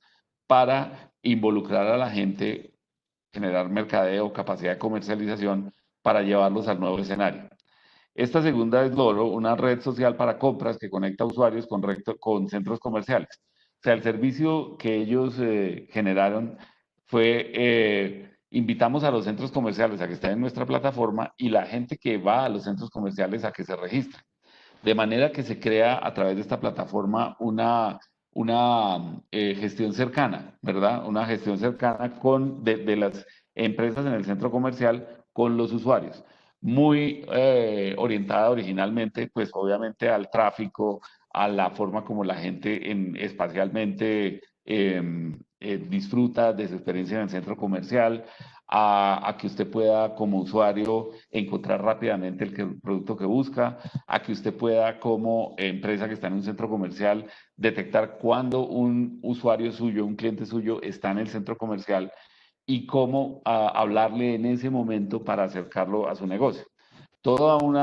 para involucrar a la gente, generar mercadeo, capacidad de comercialización para llevarlos al nuevo escenario. Esta segunda es Loro, una red social para compras que conecta usuarios con centros comerciales. O sea, el servicio que ellos generaron fue, invitamos a los centros comerciales a que estén en nuestra plataforma y la gente que va a los centros comerciales a que se registre. De manera que se crea a través de esta plataforma una gestión cercana, ¿verdad? Una gestión cercana de las empresas en el centro comercial con los usuarios. Muy orientada originalmente, pues obviamente al tráfico, a la forma como la gente espacialmente disfruta de su experiencia en el centro comercial, a que usted pueda como usuario encontrar rápidamente el producto que busca, a que usted pueda como empresa que está en un centro comercial detectar cuándo un usuario suyo, un cliente suyo está en el centro comercial y cómo hablarle en ese momento para acercarlo a su negocio. Todo un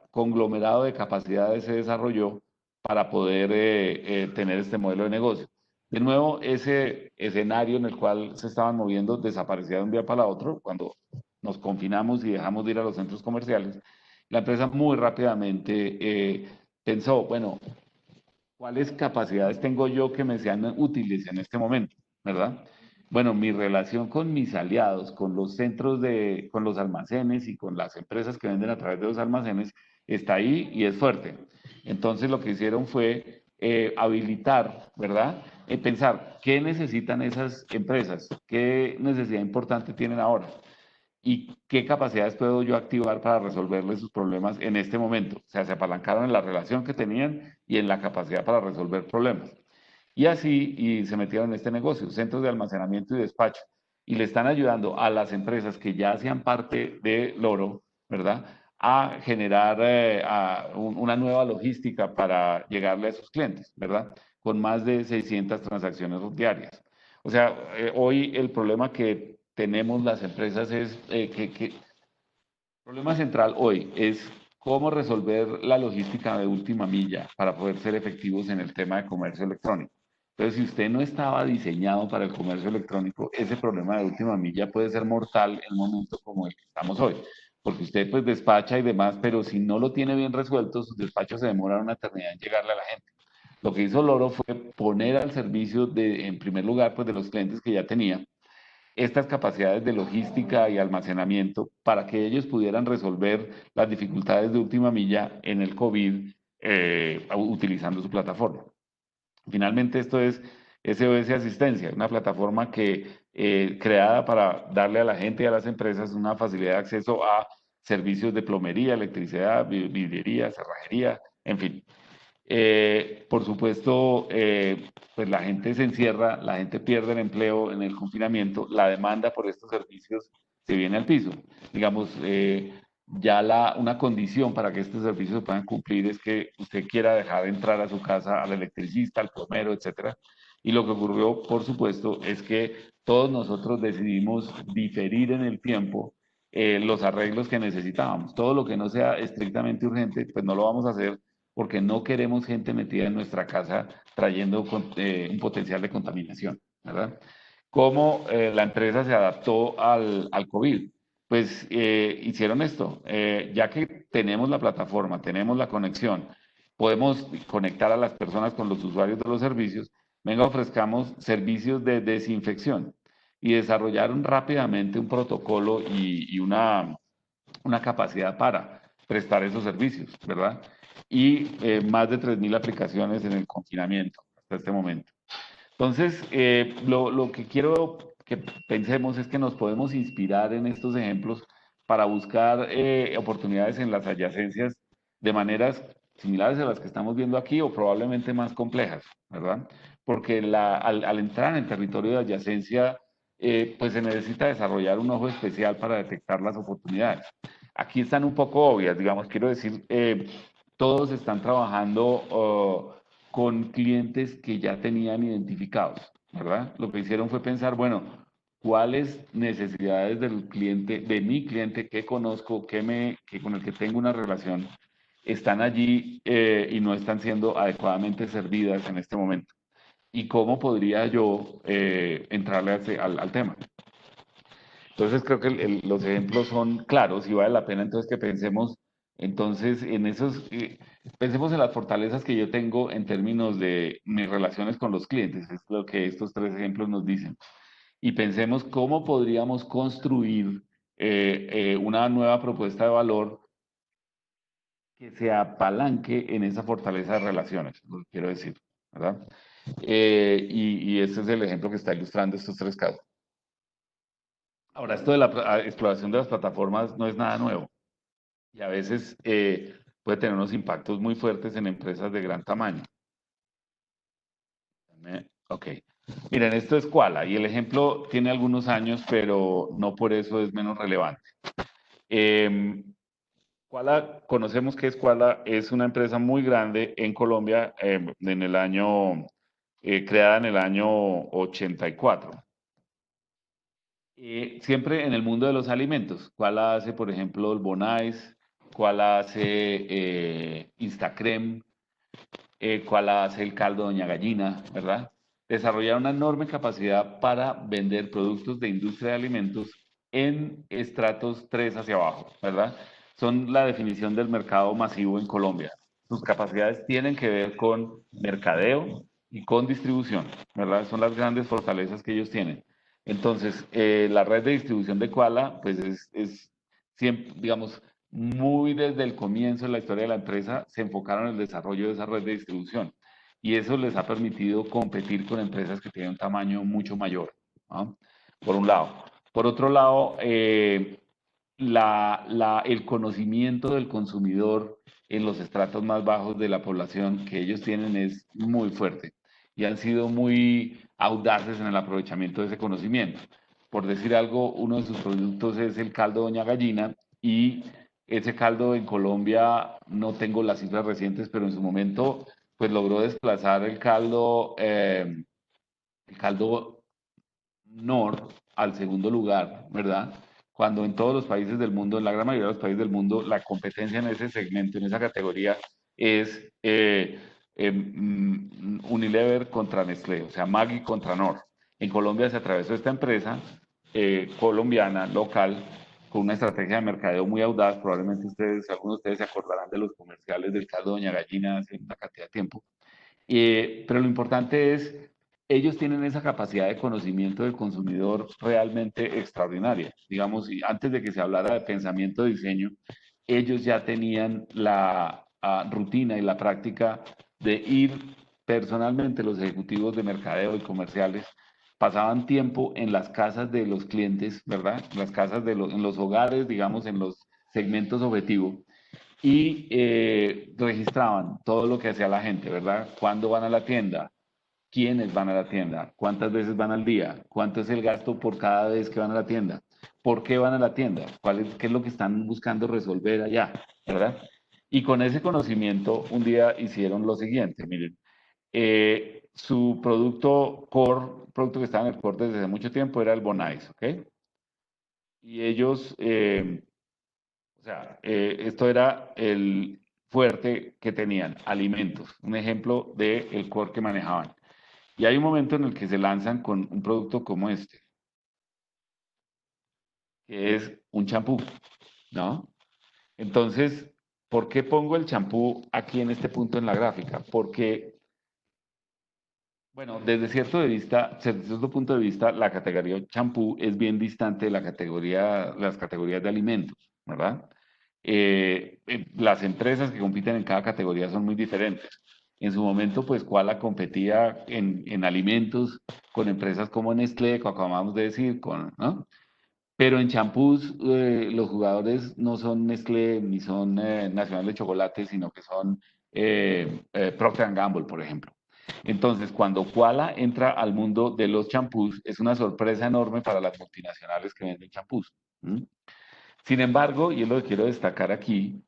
conglomerado de capacidades se desarrolló para poder tener este modelo de negocio. De nuevo, ese escenario en el cual se estaban moviendo desaparecía de un día para otro cuando nos confinamos y dejamos de ir a los centros comerciales. La empresa muy rápidamente pensó, bueno, ¿cuáles capacidades tengo yo que me sean útiles en este momento? ¿Verdad? Bueno, mi relación con mis aliados, con los con los almacenes y con las empresas que venden a través de los almacenes, está ahí y es fuerte. Entonces lo que hicieron fue habilitar, ¿verdad? Pensar qué necesitan esas empresas, qué necesidad importante tienen ahora y qué capacidades puedo yo activar para resolverles sus problemas en este momento. O sea, se apalancaron en la relación que tenían y en la capacidad para resolver problemas. Y así y se metieron en este negocio, centros de almacenamiento y despacho. Y le están ayudando a las empresas que ya hacían parte de Loro, ¿verdad? A generar una nueva logística para llegarle a sus clientes, ¿verdad? Con más de 600 transacciones diarias. O sea, hoy el problema que tenemos las empresas es el problema central hoy es cómo resolver la logística de última milla para poder ser efectivos en el tema de comercio electrónico. Entonces, si usted no estaba diseñado para el comercio electrónico, ese problema de última milla puede ser mortal en un momento como el que estamos hoy. Porque usted pues despacha y demás, pero si no lo tiene bien resuelto, sus despachos se demoran una eternidad en llegarle a la gente. Lo que hizo Loro fue poner al servicio en primer lugar, pues de los clientes que ya tenía, estas capacidades de logística y almacenamiento para que ellos pudieran resolver las dificultades de última milla en el COVID utilizando su plataforma. Finalmente, esto es SOS Asistencia, una plataforma creada para darle a la gente y a las empresas una facilidad de acceso a servicios de plomería, electricidad, vidriería, cerrajería, en fin. Por supuesto, pues la gente se encierra, la gente pierde el empleo en el confinamiento, la demanda por estos servicios se viene al piso. Digamos, ya una condición para que estos servicios se puedan cumplir es que usted quiera dejar entrar a su casa al electricista, al plomero, etcétera. Y lo que ocurrió, por supuesto, es que todos nosotros decidimos diferir en el tiempo los arreglos que necesitábamos. Todo lo que no sea estrictamente urgente, pues no lo vamos a hacer porque no queremos gente metida en nuestra casa trayendo un potencial de contaminación, ¿verdad? ¿Cómo la empresa se adaptó al COVID? Pues hicieron esto, ya que tenemos la plataforma, tenemos la conexión, podemos conectar a las personas con los usuarios de los servicios, venga, ofrezcamos servicios de desinfección y desarrollaron rápidamente un protocolo y una capacidad para prestar esos servicios, ¿verdad? Y más de 3.000 aplicaciones en el confinamiento hasta este momento. Entonces, lo que quiero que pensemos es que nos podemos inspirar en estos ejemplos para buscar oportunidades en las adyacencias de maneras similares a las que estamos viendo aquí o probablemente más complejas, ¿verdad? Porque al entrar en territorio de adyacencia, pues se necesita desarrollar un ojo especial para detectar las oportunidades. Aquí están un poco obvias, digamos, quiero decir, todos están trabajando con clientes que ya tenían identificados, ¿verdad? Lo que hicieron fue pensar, bueno, ¿cuáles necesidades del cliente, de mi cliente que conozco, que con el que tengo una relación, están allí y no están siendo adecuadamente servidas en este momento? ¿Y cómo podría yo entrarle al tema? Entonces creo que los ejemplos son claros y vale la pena entonces que pensemos entonces en esos, pensemos en las fortalezas que yo tengo en términos de mis relaciones con los clientes, es lo que estos tres ejemplos nos dicen. Y pensemos cómo podríamos construir una nueva propuesta de valor que se apalanque en esa fortaleza de relaciones, lo que quiero decir, ¿verdad? Y este es el ejemplo que está ilustrando estos tres casos. Ahora, esto de la exploración de las plataformas no es nada nuevo y a veces puede tener unos impactos muy fuertes en empresas de gran tamaño. Ok. Miren, esto es Quala y el ejemplo tiene algunos años, pero no por eso es menos relevante. Quala, conocemos que es Quala, es una empresa muy grande en Colombia, creada en el año 84. Siempre en el mundo de los alimentos. ¿Cuál hace, por ejemplo, el Bonais? ¿Cuál hace Instacrem? ¿Cuál hace el caldo Doña Gallina? ¿Verdad? Desarrollar una enorme capacidad para vender productos de industria de alimentos en estratos 3 hacia abajo, ¿verdad? Son la definición del mercado masivo en Colombia. Sus capacidades tienen que ver con mercadeo y con distribución, ¿verdad? Son las grandes fortalezas que ellos tienen. Entonces, la red de distribución de Koala, pues es siempre, digamos, muy desde el comienzo de la historia de la empresa, se enfocaron en el desarrollo de esa red de distribución. Y eso les ha permitido competir con empresas que tienen un tamaño mucho mayor, ¿no? Por un lado. Por otro lado, el conocimiento del consumidor en los estratos más bajos de la población que ellos tienen es muy fuerte y han sido muy audaces en el aprovechamiento de ese conocimiento. Por decir algo, uno de sus productos es el caldo Doña Gallina y ese caldo en Colombia, no tengo las cifras recientes, pero en su momento pues logró desplazar el caldo Nor al segundo lugar, ¿verdad? Cuando en todos los países del mundo, en la gran mayoría de los países del mundo, la competencia en ese segmento, en esa categoría, es Unilever contra Nestlé, o sea, Maggi contra Nor. En Colombia se atravesó esta empresa colombiana, local, con una estrategia de mercadeo muy audaz. Probablemente algunos de ustedes se acordarán de los comerciales del caldo Doña Gallina hace una cantidad de tiempo. Pero lo importante es, ellos tienen esa capacidad de conocimiento del consumidor realmente extraordinaria. Digamos, y antes de que se hablara de pensamiento de diseño, ellos ya tenían la rutina y la práctica de ir personalmente, los ejecutivos de mercadeo y comerciales, pasaban tiempo en las casas de los clientes, ¿verdad? En las casas en los hogares, digamos, en los segmentos objetivos y registraban todo lo que hacía la gente, ¿verdad? ¿Cuándo van a la tienda? ¿Quiénes van a la tienda? ¿Cuántas veces van al día? ¿Cuánto es el gasto por cada vez que van a la tienda? ¿Por qué van a la tienda? ¿Qué es lo que están buscando resolver allá? ¿Verdad? Y con ese conocimiento, un día hicieron lo siguiente, miren, su producto core, producto que estaba en el core desde hace mucho tiempo, era el Bonais, ¿ok? Y ellos, o sea, esto era fuerte que tenían, alimentos, un ejemplo del core que manejaban. Y hay un momento en el que se lanzan con un producto como este, que es un champú, ¿no? Entonces, ¿por qué pongo el champú aquí en este punto en la gráfica? Porque, bueno, desde cierto punto de vista, la categoría champú es bien distante de las categorías de alimentos, ¿verdad? Las empresas que compiten en cada categoría son muy diferentes. En su momento, pues, Koala competía en alimentos con empresas como Nestlé, como acabamos de decir, ¿no? Pero en champús, los jugadores no son Nestlé ni son Nacional de Chocolate, sino que son Procter & Gamble, por ejemplo. Entonces, cuando Koala entra al mundo de los champús, es una sorpresa enorme para las multinacionales que venden champús. ¿Mm? Sin embargo, y es lo que quiero destacar aquí,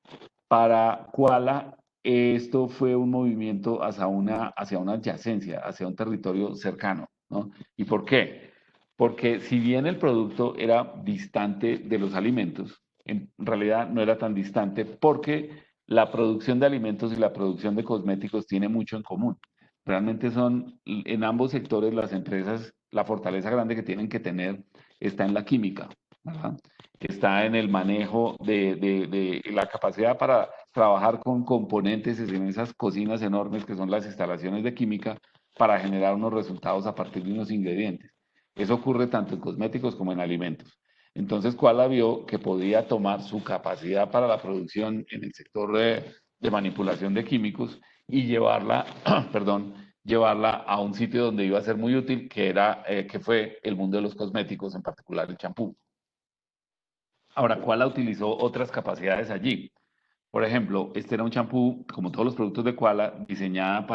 para Koala esto fue un movimiento hacia una adyacencia, hacia un territorio cercano, ¿no? ¿Y por qué? Porque si bien el producto era distante de los alimentos, en realidad no era tan distante porque la producción de alimentos y la producción de cosméticos tiene mucho en común. Realmente son en ambos sectores las empresas, la fortaleza grande que tienen que tener está en la química, ¿verdad? Está en el manejo de la capacidad para trabajar con componentes en esas cocinas enormes que son las instalaciones de química para generar unos resultados a partir de unos ingredientes. Eso ocurre tanto en cosméticos como en alimentos. Entonces, Koala vio que podía tomar su capacidad para la producción en el sector de manipulación de químicos y llevarla, perdón, llevarla a un sitio donde iba a ser muy útil, que fue el mundo de los cosméticos, en particular el champú. Ahora, Koala utilizó otras capacidades allí. Por ejemplo, este era un champú, como todos los productos de Koala, diseñado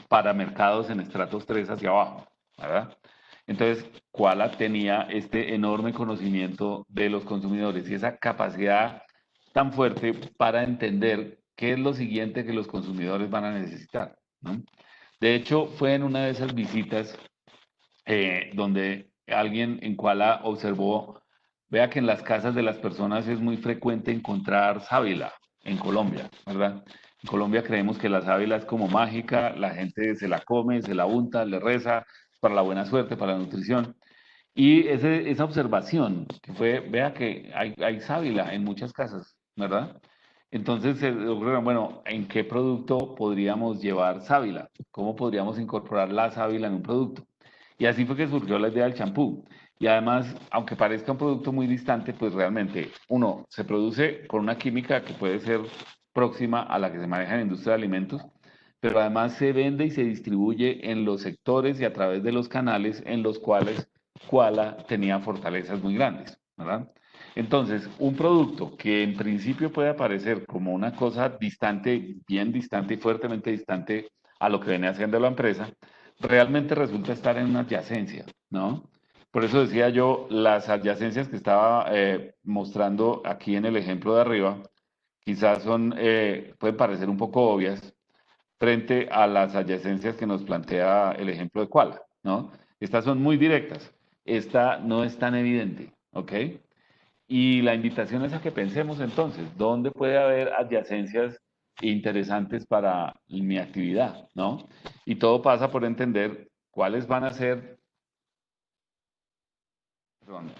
para mercados en estratos 3 hacia abajo, ¿verdad? Entonces, Koala tenía este enorme conocimiento de los consumidores y esa capacidad tan fuerte para entender qué es lo siguiente que los consumidores van a necesitar, ¿no? De hecho, fue en una de esas visitas donde alguien en Koala observó, vea que en las casas de las personas es muy frecuente encontrar sábila en Colombia, ¿verdad? En Colombia creemos que la sábila es como mágica, la gente se la come, se la unta, le reza para la buena suerte, para la nutrición. Y esa observación, que fue, vea que hay sábila en muchas casas, ¿verdad? Entonces se ocurrieron, bueno, ¿en qué producto podríamos llevar sábila? ¿Cómo podríamos incorporar la sábila en un producto? Y así fue que surgió la idea del champú. Y además, aunque parezca un producto muy distante, pues realmente, uno, se produce con una química que puede ser próxima a la que se maneja en la industria de alimentos, pero además se vende y se distribuye en los sectores y a través de los canales en los cuales Koala tenía fortalezas muy grandes, ¿verdad? Entonces, un producto que en principio puede parecer como una cosa distante, bien distante y fuertemente distante a lo que venía haciendo la empresa, realmente resulta estar en una adyacencia, ¿no? Por eso decía yo, las adyacencias que estaba mostrando aquí en el ejemplo de arriba, quizás pueden parecer un poco obvias frente a las adyacencias que nos plantea el ejemplo de Koala, ¿no? Estas son muy directas, esta no es tan evidente, ¿ok? Y la invitación es a que pensemos entonces, ¿dónde puede haber adyacencias interesantes para mi actividad, ¿no? Y todo pasa por entender cuáles van a ser, perdón,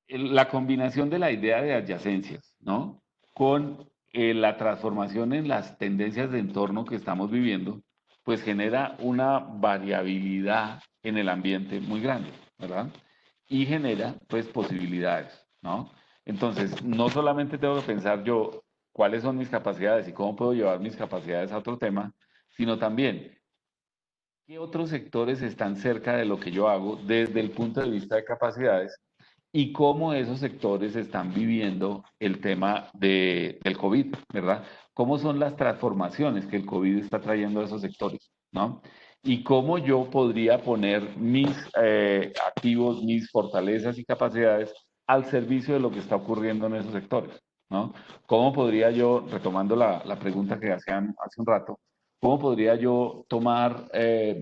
la combinación de la idea de adyacencias, ¿no? Con la transformación en las tendencias de entorno que estamos viviendo, pues genera una variabilidad en el ambiente muy grande, ¿verdad? Y genera, pues, posibilidades, ¿no? Entonces, no solamente tengo que pensar yo cuáles son mis capacidades y cómo puedo llevar mis capacidades a otro tema, sino también qué otros sectores están cerca de lo que yo hago desde el punto de vista de capacidades y cómo esos sectores están viviendo el tema del COVID, ¿verdad? ¿Cómo son las transformaciones que el COVID está trayendo a esos sectores, ¿no? Y cómo yo podría poner mis activos, mis fortalezas y capacidades al servicio de lo que está ocurriendo en esos sectores, ¿no? ¿Cómo podría yo, retomando la pregunta que hacían hace un rato, cómo podría yo tomar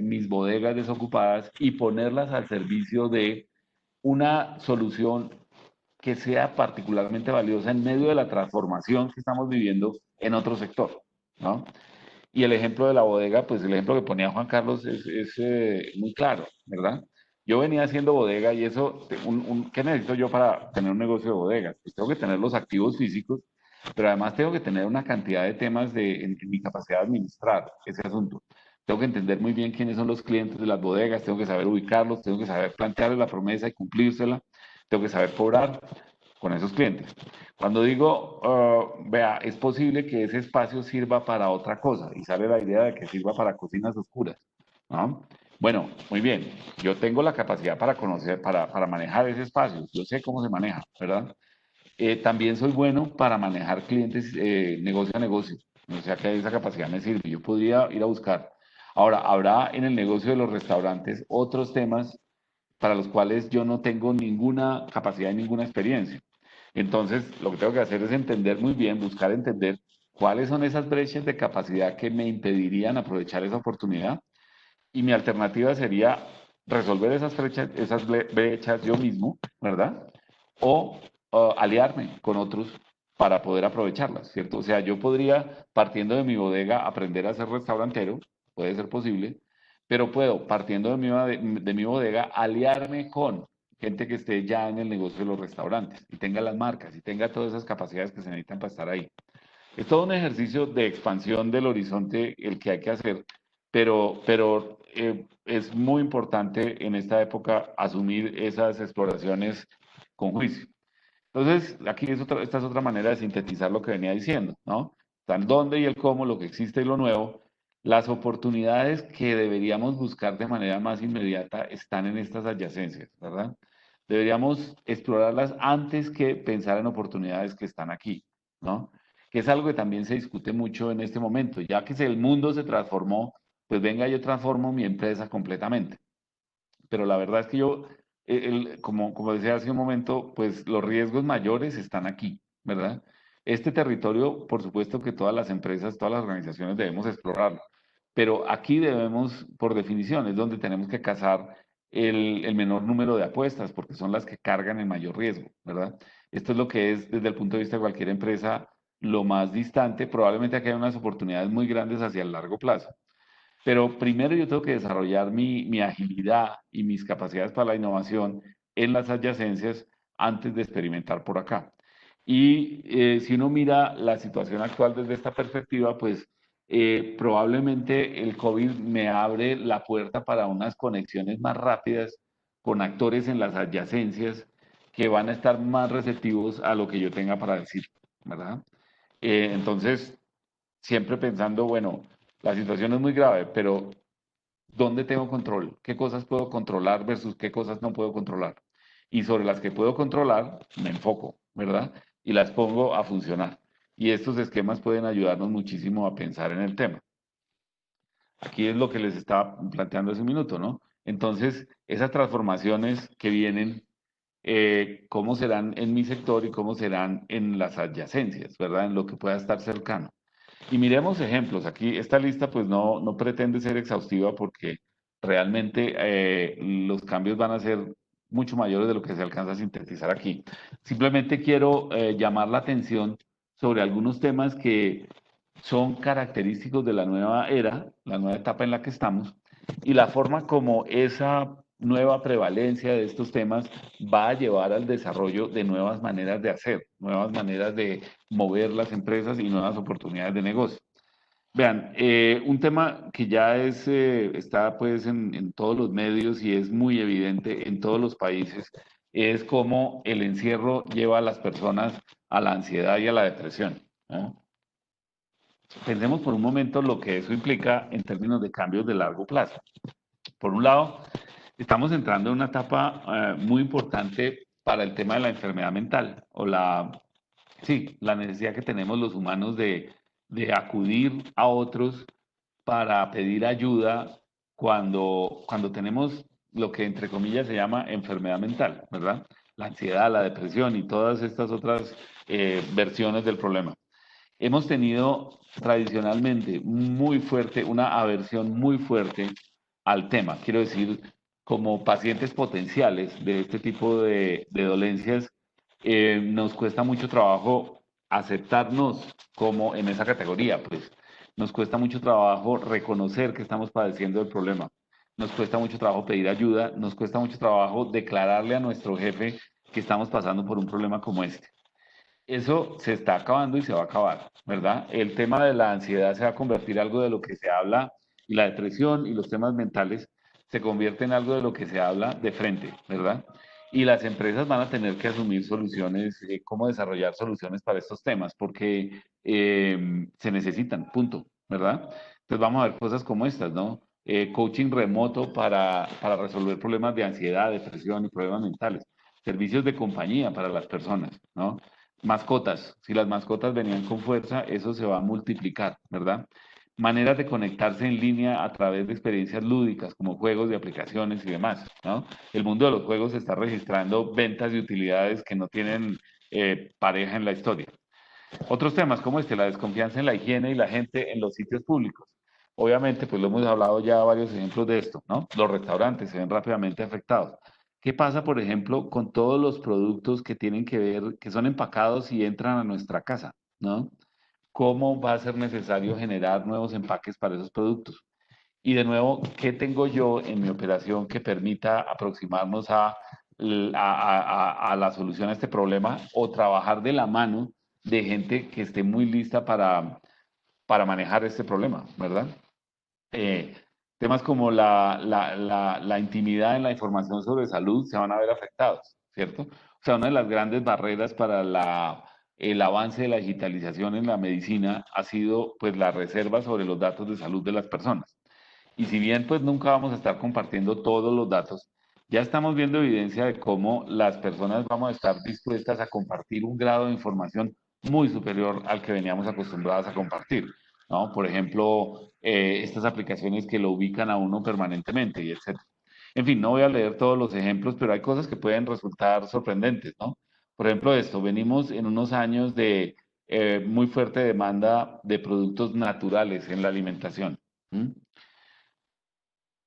mis bodegas desocupadas y ponerlas al servicio de una solución que sea particularmente valiosa en medio de la transformación que estamos viviendo en otro sector, ¿no? Y el ejemplo de la bodega, pues el ejemplo que ponía Juan Carlos es muy claro, ¿verdad? Yo venía haciendo bodega y eso, ¿qué necesito yo para tener un negocio de bodegas? Pues tengo que tener los activos físicos, pero además tengo que tener una cantidad de temas en mi capacidad de administrar ese asunto. Tengo que entender muy bien quiénes son los clientes de las bodegas, tengo que saber ubicarlos, tengo que saber plantearles la promesa y cumplírsela, tengo que saber cobrar con esos clientes. Cuando digo, vea, es posible que ese espacio sirva para otra cosa y sale la idea de que sirva para cocinas oscuras, ¿no? Bueno, muy bien, yo tengo la capacidad para conocer, para manejar ese espacio, yo sé cómo se maneja, ¿verdad? También soy bueno para manejar clientes negocio a negocio, o sea que esa capacidad me sirve, yo podría ir a buscar. Ahora, habrá en el negocio de los restaurantes otros temas para los cuales yo no tengo ninguna capacidad y ninguna experiencia. Entonces, lo que tengo que hacer es entender muy bien, buscar entender cuáles son esas brechas de capacidad que me impedirían aprovechar esa oportunidad. Y mi alternativa sería resolver esas brechas yo mismo, ¿verdad? O aliarme con otros para poder aprovecharlas, ¿cierto? O sea, yo podría, partiendo de mi bodega, aprender a ser restaurantero, puede ser posible, pero puedo, partiendo de mi bodega, aliarme con gente que esté ya en el negocio de los restaurantes y tenga las marcas y tenga todas esas capacidades que se necesitan para estar ahí. Es todo un ejercicio de expansión del horizonte el que hay que hacer, pero es muy importante en esta época asumir esas exploraciones con juicio. Entonces, aquí esta es otra manera de sintetizar lo que venía diciendo, ¿no? Están dónde y el cómo, lo que existe y lo nuevo. Las oportunidades que deberíamos buscar de manera más inmediata están en estas adyacencias, ¿verdad? Deberíamos explorarlas antes que pensar en oportunidades que están aquí, ¿no? Que es algo que también se discute mucho en este momento. Ya que si el mundo se transformó, pues venga, yo transformo mi empresa completamente. Pero la verdad es que yo, como decía hace un momento, pues los riesgos mayores están aquí, ¿verdad? Este territorio, por supuesto que todas las empresas, todas las organizaciones debemos explorarlo, pero aquí debemos, por definición, es donde tenemos que cazar el menor número de apuestas, porque son las que cargan el mayor riesgo, ¿verdad? Esto es lo que es, desde el punto de vista de cualquier empresa, lo más distante. Probablemente aquí hay unas oportunidades muy grandes hacia el largo plazo. Pero primero yo tengo que desarrollar mi agilidad y mis capacidades para la innovación en las adyacencias antes de experimentar por acá. Y si uno mira la situación actual desde esta perspectiva, pues probablemente el COVID me abre la puerta para unas conexiones más rápidas con actores en las adyacencias que van a estar más receptivos a lo que yo tenga para decir, ¿verdad? Entonces, siempre pensando, bueno, la situación es muy grave, pero ¿dónde tengo control? ¿Qué cosas puedo controlar versus qué cosas no puedo controlar? Y sobre las que puedo controlar, me enfoco, ¿verdad? Y las pongo a funcionar. Y estos esquemas pueden ayudarnos muchísimo a pensar en el tema. Aquí es lo que les estaba planteando hace un minuto, ¿no? Entonces, esas transformaciones que vienen, ¿cómo serán en mi sector y cómo serán en las adyacencias, ¿verdad? En lo que pueda estar cercano. Y miremos ejemplos. Aquí esta lista pues no pretende ser exhaustiva porque realmente los cambios van a ser mucho mayores de lo que se alcanza a sintetizar aquí. Simplemente quiero llamar la atención sobre algunos temas que son característicos de la nueva era, la nueva etapa en la que estamos, y la forma como esa nueva prevalencia de estos temas va a llevar al desarrollo de nuevas maneras de hacer, nuevas maneras de mover las empresas y nuevas oportunidades de negocio. Vean, un tema que ya está pues en todos los medios y es muy evidente en todos los países es cómo el encierro lleva a las personas a la ansiedad y a la depresión, ¿no? Pensemos por un momento lo que eso implica en términos de cambios de largo plazo. Por un lado, estamos entrando en una etapa muy importante para el tema de la enfermedad mental o la necesidad que tenemos los humanos de acudir a otros para pedir ayuda cuando tenemos lo que entre comillas se llama enfermedad mental, ¿verdad? La ansiedad, la depresión y todas estas otras versiones del problema. Hemos tenido tradicionalmente muy fuerte, una aversión muy fuerte al tema. Quiero decir, como pacientes potenciales de este tipo de dolencias, nos cuesta mucho trabajo aceptarnos como en esa categoría, pues nos cuesta mucho trabajo reconocer que estamos padeciendo el problema, nos cuesta mucho trabajo pedir ayuda, nos cuesta mucho trabajo declararle a nuestro jefe que estamos pasando por un problema como este. Eso se está acabando y se va a acabar, ¿verdad? El tema de la ansiedad se va a convertir en algo de lo que se habla y la depresión y los temas mentales se convierte en algo de lo que se habla de frente, ¿verdad? Y las empresas van a tener que asumir soluciones, cómo desarrollar soluciones para estos temas, porque se necesitan, punto, ¿verdad? Entonces vamos a ver cosas como estas, ¿no? Coaching remoto para resolver problemas de ansiedad, depresión y problemas mentales. Servicios de compañía para las personas, ¿no? Mascotas, si las mascotas venían con fuerza, eso se va a multiplicar, ¿verdad? Maneras de conectarse en línea a través de experiencias lúdicas como juegos de aplicaciones y demás, ¿no? El mundo de los juegos está registrando ventas y utilidades que no tienen pareja en la historia. Otros temas como la desconfianza en la higiene y la gente en los sitios públicos. Obviamente, pues lo hemos hablado ya varios ejemplos de esto, ¿no? Los restaurantes se ven rápidamente afectados. ¿Qué pasa, por ejemplo, con todos los productos que tienen que ver, que son empacados y entran a nuestra casa, ¿no? ¿Cómo va a ser necesario generar nuevos empaques para esos productos? Y de nuevo, ¿qué tengo yo en mi operación que permita aproximarnos a la solución a este problema o trabajar de la mano de gente que esté muy lista para manejar este problema, ¿verdad? Eh, Temas como la intimidad en la información sobre salud se van a ver afectados, ¿cierto? O sea, una de las grandes barreras para el avance de la digitalización en la medicina ha sido pues la reserva sobre los datos de salud de las personas. Y si bien pues nunca vamos a estar compartiendo todos los datos, ya estamos viendo evidencia de cómo las personas vamos a estar dispuestas a compartir un grado de información muy superior al que veníamos acostumbradas a compartir, ¿no? Por ejemplo, estas aplicaciones que lo ubican a uno permanentemente y etcétera. En fin, no voy a leer todos los ejemplos, pero hay cosas que pueden resultar sorprendentes, ¿no? Por ejemplo, esto, venimos en unos años de muy fuerte demanda de productos naturales en la alimentación. ¿Mm?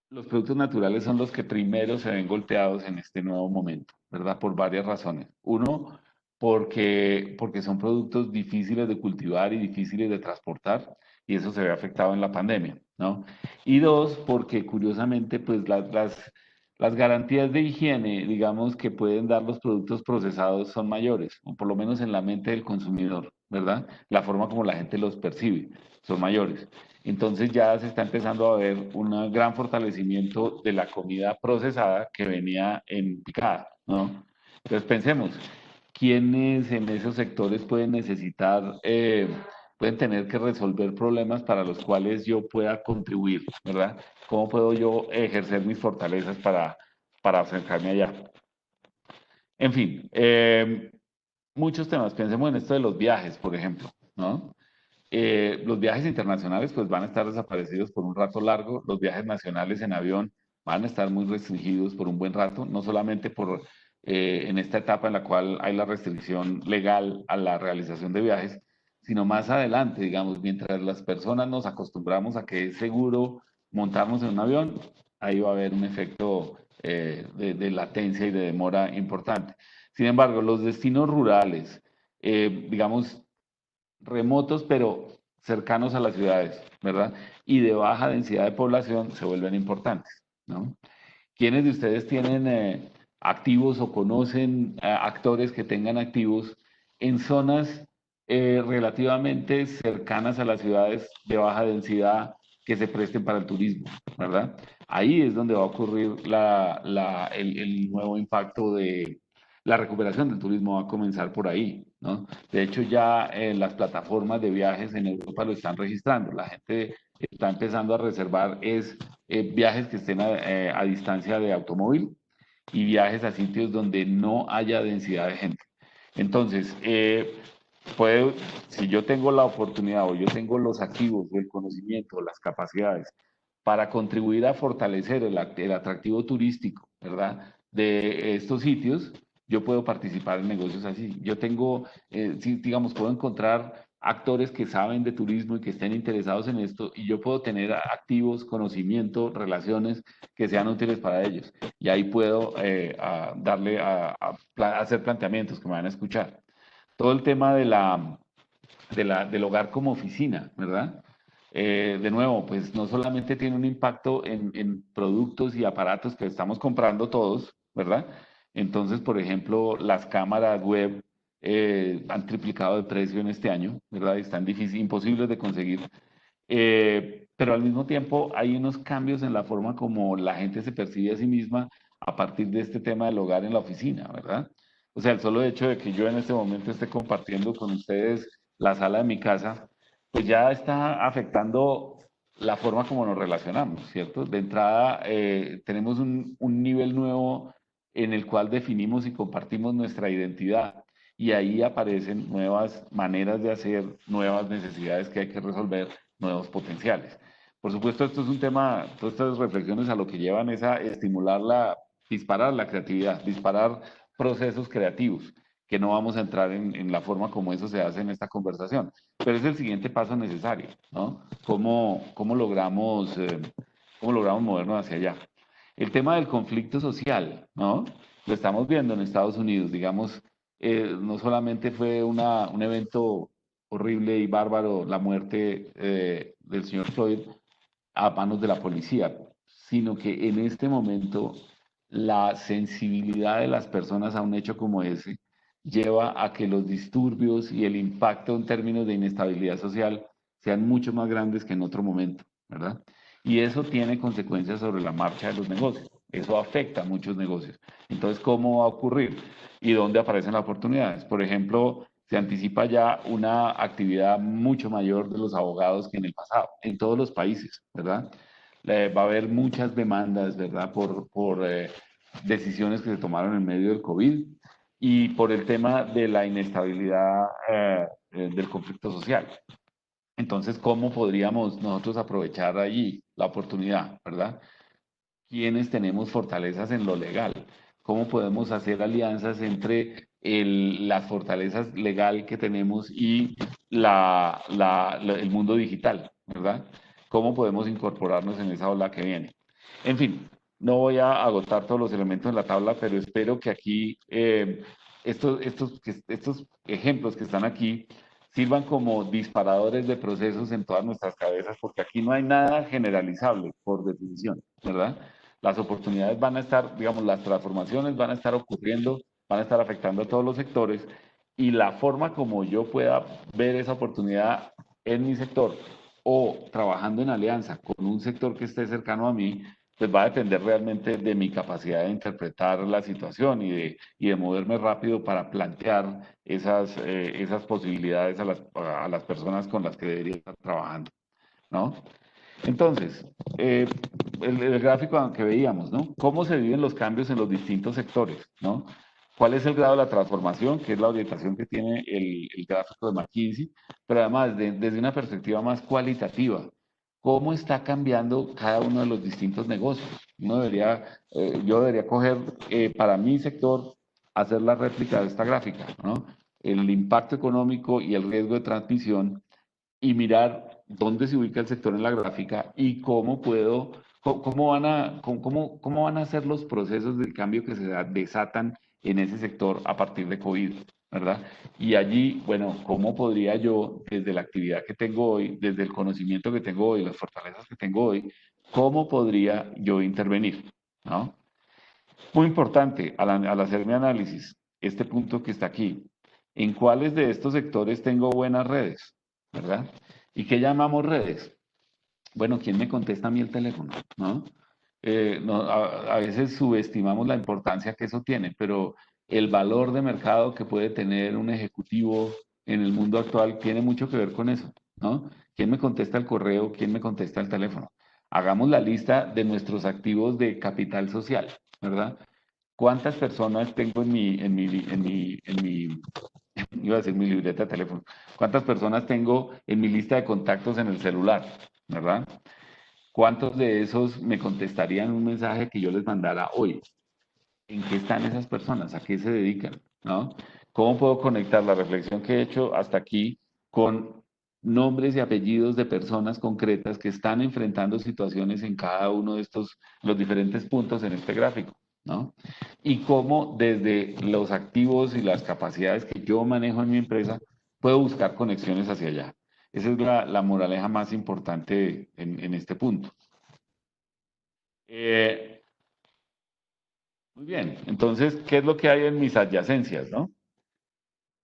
Los productos naturales son los que primero se ven golpeados en este nuevo momento, ¿verdad? Por varias razones. Uno, porque son productos difíciles de cultivar y difíciles de transportar, y eso se ve afectado en la pandemia, ¿no? Y dos, porque curiosamente, pues las garantías de higiene, digamos, que pueden dar los productos procesados son mayores, o por lo menos en la mente del consumidor, ¿verdad? La forma como la gente los percibe son mayores. Entonces ya se está empezando a ver un gran fortalecimiento de la comida procesada que venía en picada, ¿no? Entonces pensemos, ¿quiénes en esos sectores pueden necesitar, pueden tener que resolver problemas para los cuales yo pueda contribuir, ¿verdad? ¿Cómo puedo yo ejercer mis fortalezas para acercarme allá? En fin, muchos temas. Pensemos en esto de los viajes, por ejemplo, ¿no? Los viajes internacionales pues van a estar desaparecidos por un rato largo, los viajes nacionales en avión van a estar muy restringidos por un buen rato, no solamente en esta etapa en la cual hay la restricción legal a la realización de viajes, sino más adelante, digamos, mientras las personas nos acostumbramos a que es seguro montarnos en un avión, ahí va a haber un efecto de latencia y de demora importante. Sin embargo, los destinos rurales, digamos, remotos, pero cercanos a las ciudades, ¿verdad? Y de baja densidad de población se vuelven importantes, ¿no? ¿Quiénes de ustedes tienen activos o conocen actores que tengan activos en zonas relativamente cercanas a las ciudades de baja densidad que se presten para el turismo, ¿verdad? Ahí es donde va a ocurrir el nuevo impacto de la recuperación del turismo, va a comenzar por ahí, ¿no? De hecho, ya las plataformas de viajes en Europa lo están registrando. La gente está empezando a reservar viajes que estén a distancia de automóvil y viajes a sitios donde no haya densidad de gente. Entonces, si yo tengo la oportunidad o yo tengo los activos, el conocimiento, las capacidades para contribuir a fortalecer el atractivo turístico, ¿verdad? De estos sitios, yo puedo participar en negocios así. Yo tengo, digamos, puedo encontrar actores que saben de turismo y que estén interesados en esto, y yo puedo tener activos, conocimiento, relaciones que sean útiles para ellos. Y ahí puedo hacer planteamientos que me van a escuchar. Todo el tema del hogar como oficina, ¿verdad? De nuevo, pues no solamente tiene un impacto en productos y aparatos que estamos comprando todos, ¿verdad? Entonces, por ejemplo, las cámaras web han triplicado de precio en este año, ¿verdad? Y están imposibles de conseguir. Pero al mismo tiempo hay unos cambios en la forma como la gente se percibe a sí misma a partir de este tema del hogar en la oficina, ¿verdad? O sea, el solo hecho de que yo en este momento esté compartiendo con ustedes la sala de mi casa, pues ya está afectando la forma como nos relacionamos, ¿cierto? De entrada, tenemos un nivel nuevo en el cual definimos y compartimos nuestra identidad, y ahí aparecen nuevas maneras de hacer, nuevas necesidades que hay que resolver, nuevos potenciales. Por supuesto, esto es un tema, todas estas reflexiones a lo que llevan es a estimular disparar la creatividad, disparar procesos creativos, que no vamos a entrar en la forma como eso se hace en esta conversación, pero es el siguiente paso necesario, ¿no? ¿Cómo logramos movernos hacia allá? El tema del conflicto social, ¿no? Lo estamos viendo en Estados Unidos, digamos, no solamente fue un evento horrible y bárbaro, la muerte del señor Floyd a manos de la policía, sino que en este momento la sensibilidad de las personas a un hecho como ese lleva a que los disturbios y el impacto en términos de inestabilidad social sean mucho más grandes que en otro momento, ¿verdad? Y eso tiene consecuencias sobre la marcha de los negocios. Eso afecta a muchos negocios. Entonces, ¿cómo va a ocurrir? ¿Y dónde aparecen las oportunidades? Por ejemplo, se anticipa ya una actividad mucho mayor de los abogados que en el pasado, en todos los países, ¿verdad? Va a haber muchas demandas, ¿verdad? Por decisiones que se tomaron en medio del COVID y por el tema de la inestabilidad del conflicto social. Entonces, ¿cómo podríamos nosotros aprovechar allí la oportunidad, ¿verdad? ¿Quiénes tenemos fortalezas en lo legal? ¿Cómo podemos hacer alianzas entre las fortalezas legal que tenemos y el mundo digital, ¿verdad? ¿Cómo podemos incorporarnos en esa ola que viene? En fin, no voy a agotar todos los elementos en la tabla, pero espero que aquí estos ejemplos que están aquí sirvan como disparadores de procesos en todas nuestras cabezas, porque aquí no hay nada generalizable, por definición, ¿verdad? Las oportunidades van a estar, digamos, las transformaciones van a estar ocurriendo, van a estar afectando a todos los sectores, y la forma como yo pueda ver esa oportunidad en mi sector o trabajando en alianza con un sector que esté cercano a mí, pues va a depender realmente de mi capacidad de interpretar la situación y de moverme rápido para plantear esas posibilidades a las personas con las que debería estar trabajando, ¿no? Entonces, el gráfico que veíamos, ¿no? ¿Cómo se viven los cambios en los distintos sectores, ¿no? ¿Cuál es el grado de la transformación, que es la orientación que tiene el gráfico de McKinsey? Pero además, desde una perspectiva más cualitativa, ¿cómo está cambiando cada uno de los distintos negocios? Yo debería coger para mi sector, hacer la réplica de esta gráfica, ¿no? El impacto económico y el riesgo de transmisión, y mirar dónde se ubica el sector en la gráfica y cómo van a ser los procesos del cambio que se desatan en ese sector a partir de COVID, ¿verdad? Y allí, bueno, ¿cómo podría yo, desde la actividad que tengo hoy, desde el conocimiento que tengo hoy, las fortalezas que tengo hoy, cómo podría yo intervenir, ¿no? Muy importante al hacer mi análisis, este punto que está aquí, ¿en cuáles de estos sectores tengo buenas redes? ¿Verdad? ¿Y qué llamamos redes? Bueno, ¿quién me contesta a mí el teléfono? ¿No? A veces subestimamos la importancia que eso tiene, pero el valor de mercado que puede tener un ejecutivo en el mundo actual tiene mucho que ver con eso, ¿no? ¿Quién me contesta el correo? ¿Quién me contesta el teléfono? Hagamos la lista de nuestros activos de capital social, ¿verdad? ¿Cuántas personas tengo iba a decir mi libreta de teléfono? ¿Cuántas personas tengo en mi lista de contactos en el celular? ¿Verdad? ¿Cuántos de esos me contestarían un mensaje que yo les mandara hoy? ¿En qué están esas personas? ¿A qué se dedican? ¿No? ¿Cómo puedo conectar la reflexión que he hecho hasta aquí con nombres y apellidos de personas concretas que están enfrentando situaciones en cada uno de los diferentes puntos en este gráfico, ¿no? Y cómo desde los activos y las capacidades que yo manejo en mi empresa, puedo buscar conexiones hacia allá. Esa es la moraleja más importante en este punto. Muy bien, entonces, ¿qué es lo que hay en mis adyacencias, no?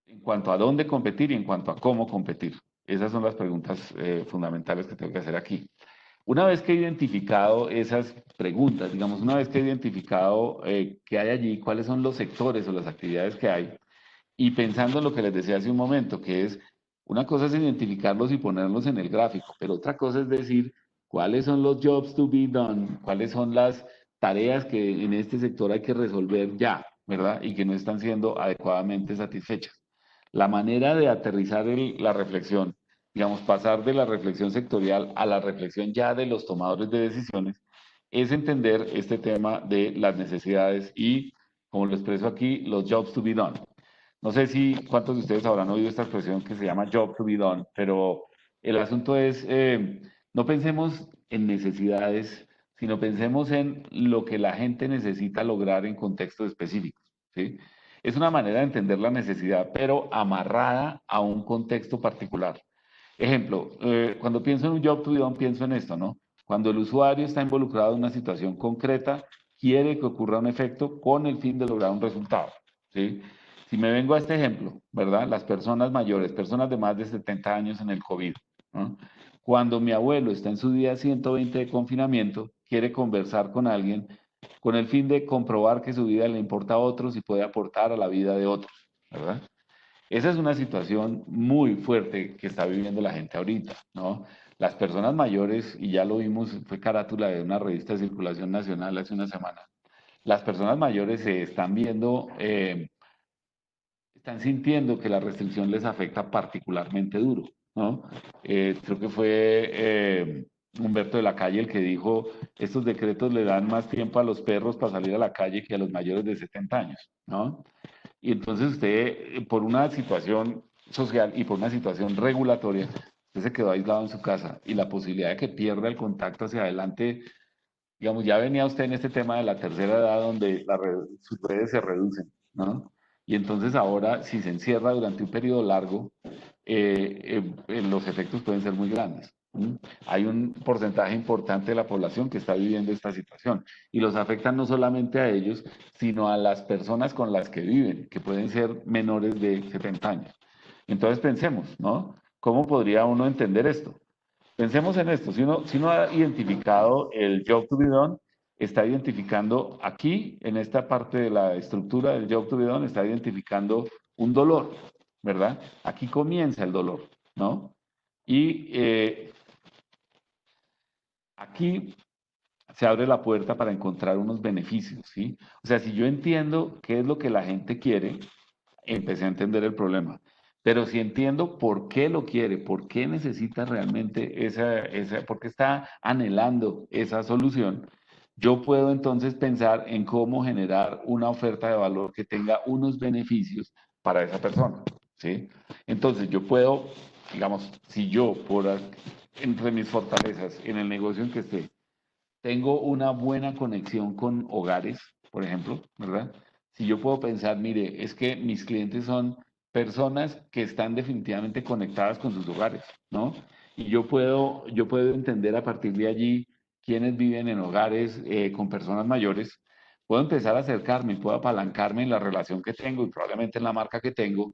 En cuanto a dónde competir y en cuanto a cómo competir. Esas son las preguntas fundamentales que tengo que hacer aquí. Una vez que he identificado esas preguntas, digamos, una vez que he identificado qué hay allí, cuáles son los sectores o las actividades que hay, y pensando en lo que les decía hace un momento, que es, una cosa es identificarlos y ponerlos en el gráfico, pero otra cosa es decir cuáles son los jobs to be done, cuáles son las tareas que en este sector hay que resolver ya, ¿verdad? Y que no están siendo adecuadamente satisfechas. La manera de aterrizar la reflexión, digamos, pasar de la reflexión sectorial a la reflexión ya de los tomadores de decisiones, es entender este tema de las necesidades y, como lo expreso aquí, los jobs to be done. No sé si cuántos de ustedes habrán oído esta expresión que se llama job to be done, pero el asunto es, no pensemos en necesidades, sino pensemos en lo que la gente necesita lograr en contextos específicos, ¿sí? Es una manera de entender la necesidad, pero amarrada a un contexto particular. Ejemplo, cuando pienso en un job to be done, pienso en esto, ¿no? Cuando el usuario está involucrado en una situación concreta, quiere que ocurra un efecto con el fin de lograr un resultado, ¿sí? Si me vengo a este ejemplo, ¿verdad? Las personas mayores, personas de más de 70 años en el COVID, ¿no? Cuando mi abuelo está en su día 120 de confinamiento, quiere conversar con alguien con el fin de comprobar que su vida le importa a otros y puede aportar a la vida de otros, ¿verdad? Esa es una situación muy fuerte que está viviendo la gente ahorita, ¿no? Las personas mayores, y ya lo vimos, fue carátula de una revista de circulación nacional hace una semana, las personas mayores se están viendo, están sintiendo que la restricción les afecta particularmente duro, ¿no? Creo que fue Humberto de la Calle el que dijo, estos decretos le dan más tiempo a los perros para salir a la calle que a los mayores de 70 años, ¿no? Y entonces usted, por una situación social y por una situación regulatoria, usted se quedó aislado en su casa y la posibilidad de que pierda el contacto hacia adelante, digamos, ya venía usted en este tema de la tercera edad donde sus redes se reducen, ¿no? Y entonces ahora, si se encierra durante un periodo largo, los efectos pueden ser muy grandes. Hay un porcentaje importante de la población que está viviendo esta situación y los afectan no solamente a ellos, sino a las personas con las que viven, que pueden ser menores de 70 años. Entonces pensemos, ¿no? ¿Cómo podría uno entender esto? Pensemos en esto, si uno ha identificado el job to be done, está identificando aquí, en esta parte de la estructura del job to be done, está identificando un dolor, ¿verdad? Aquí comienza el dolor, ¿no? Y aquí se abre la puerta para encontrar unos beneficios, ¿sí? O sea, si yo entiendo qué es lo que la gente quiere, empecé a entender el problema. Pero si entiendo por qué lo quiere, por qué necesita realmente por qué está anhelando esa solución, yo puedo entonces pensar en cómo generar una oferta de valor que tenga unos beneficios para esa persona, ¿sí? Entonces yo puedo, digamos, si yo entre mis fortalezas en el negocio en que esté, tengo una buena conexión con hogares, por ejemplo, ¿verdad? Si yo puedo pensar, mire, es que mis clientes son personas que están definitivamente conectadas con sus hogares, ¿no? Y yo puedo entender a partir de allí quiénes viven en hogares con personas mayores, puedo empezar a acercarme, puedo apalancarme en la relación que tengo y probablemente en la marca que tengo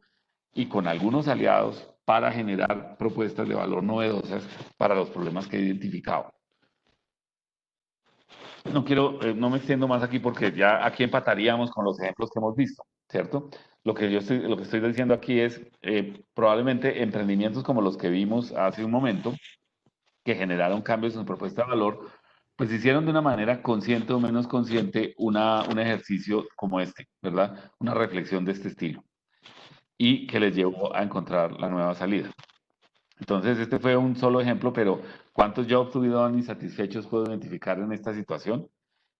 y con algunos aliados para generar propuestas de valor novedosas para los problemas que he identificado. No quiero, no me extiendo más aquí porque ya aquí empataríamos con los ejemplos que hemos visto, ¿cierto? Lo que estoy diciendo aquí es probablemente emprendimientos como los que vimos hace un momento, que generaron cambios en su propuesta de valor, pues hicieron de una manera consciente o menos consciente un ejercicio como este, ¿verdad? Una reflexión de este estilo y que les llevó a encontrar la nueva salida. Entonces, este fue un solo ejemplo, pero ¿cuántos jobs to be done insatisfechos puedo identificar en esta situación?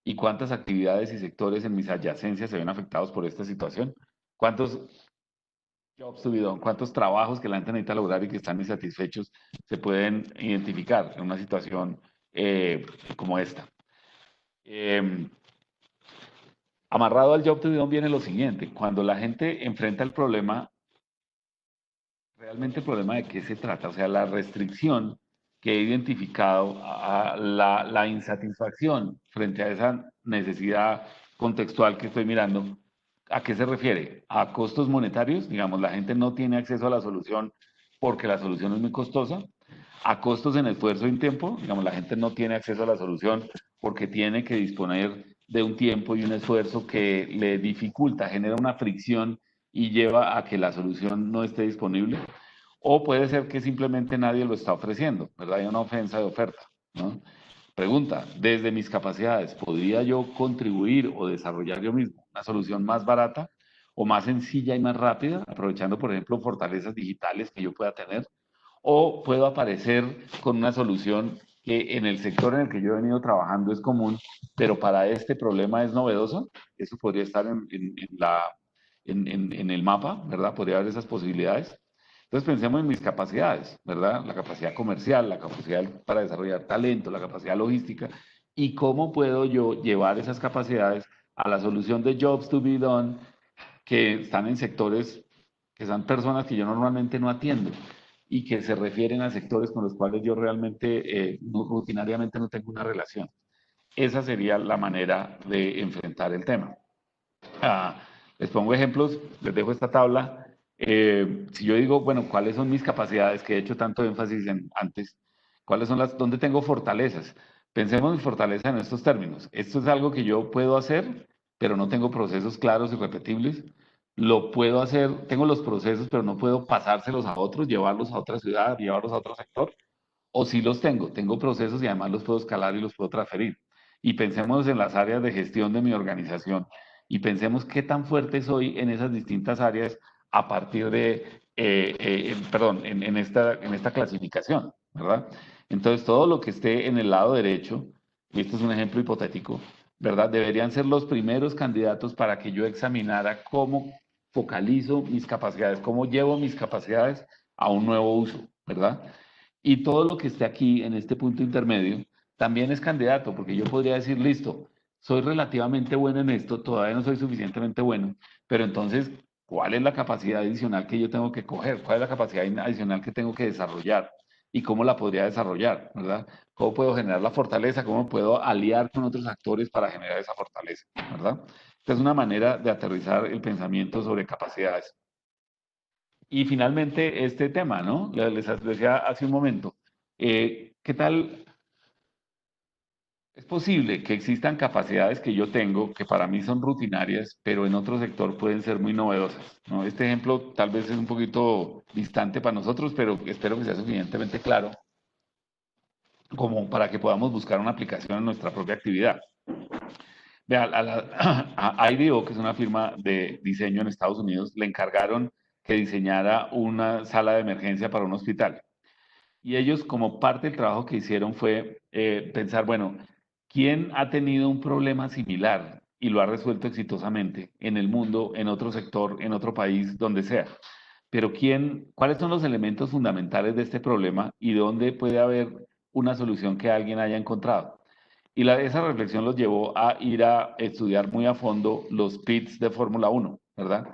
¿Y cuántas actividades y sectores en mis adyacencias se ven afectados por esta situación? ¿Cuántos jobs to be done, cuántos trabajos que la gente necesita lograr y que están insatisfechos se pueden identificar en una situación como esta. Amarrado al job to be done viene lo siguiente: cuando la gente enfrenta el problema, realmente el problema de qué se trata, o sea, la restricción que he identificado, a la insatisfacción frente a esa necesidad contextual que estoy mirando, ¿a qué se refiere? ¿A costos monetarios? Digamos, la gente no tiene acceso a la solución porque la solución es muy costosa. ¿A costos en esfuerzo y en tiempo? Digamos, la gente no tiene acceso a la solución porque tiene que disponer de un tiempo y un esfuerzo que le dificulta, genera una fricción y lleva a que la solución no esté disponible. O puede ser que simplemente nadie lo está ofreciendo, ¿verdad? Hay una ofensa de oferta, ¿no? Pregunta: desde mis capacidades, ¿podría yo contribuir o desarrollar yo mismo una solución más barata o más sencilla y más rápida, aprovechando, por ejemplo, fortalezas digitales que yo pueda tener? ¿O puedo aparecer con una solución que en el sector en el que yo he venido trabajando es común, pero para este problema es novedoso? Eso podría estar en el mapa, ¿verdad? Podría haber esas posibilidades. Entonces pensemos en mis capacidades, ¿verdad? La capacidad comercial, la capacidad para desarrollar talento, la capacidad logística, y cómo puedo yo llevar esas capacidades a la solución de jobs to be done que están en sectores que son personas que yo normalmente no atiendo y que se refieren a sectores con los cuales yo realmente rutinariamente no tengo una relación. Esa sería la manera de enfrentar el tema. Les pongo ejemplos, les dejo esta tabla. Si yo digo, bueno, ¿cuáles son mis capacidades? Que he hecho tanto énfasis en antes. ¿Cuáles son dónde tengo fortalezas? Pensemos en fortaleza en estos términos. Esto es algo que yo puedo hacer, pero no tengo procesos claros y repetibles. Lo puedo hacer, tengo los procesos, pero no puedo pasárselos a otros, llevarlos a otra ciudad, llevarlos a otro sector. O sí los tengo procesos y además los puedo escalar y los puedo transferir. Y pensemos en las áreas de gestión de mi organización y pensemos qué tan fuerte soy en esas distintas áreas a partir de, en esta clasificación, ¿verdad? Entonces, todo lo que esté en el lado derecho, y esto es un ejemplo hipotético, ¿verdad? Deberían ser los primeros candidatos para que yo examinara cómo focalizo mis capacidades, cómo llevo mis capacidades a un nuevo uso, ¿verdad? Y todo lo que esté aquí en este punto intermedio también es candidato, porque yo podría decir, listo, soy relativamente bueno en esto, todavía no soy suficientemente bueno, pero entonces, ¿cuál es la capacidad adicional que yo tengo que coger? ¿Cuál es la capacidad adicional que tengo que desarrollar? ¿Y cómo la podría desarrollar? ¿Verdad? ¿Cómo puedo generar la fortaleza? ¿Cómo puedo aliar con otros actores para generar esa fortaleza? ¿Verdad? Esta es una manera de aterrizar el pensamiento sobre capacidades. Y finalmente, este tema, ¿no? Les decía hace un momento, ¿qué tal? Es posible que existan capacidades que yo tengo que para mí son rutinarias, pero en otro sector pueden ser muy novedosas, ¿no? Este ejemplo tal vez es un poquito distante para nosotros, pero espero que sea suficientemente claro como para que podamos buscar una aplicación en nuestra propia actividad. Vea, a IDEO, que es una firma de diseño en Estados Unidos, le encargaron que diseñara una sala de emergencia para un hospital. Y ellos, como parte del trabajo que hicieron, fue pensar, bueno, ¿quién ha tenido un problema similar y lo ha resuelto exitosamente en el mundo, en otro sector, en otro país, donde sea? Pero ¿cuáles son los elementos fundamentales de este problema y dónde puede haber una solución que alguien haya encontrado? Y esa reflexión los llevó a ir a estudiar muy a fondo los pits de Fórmula 1, ¿verdad?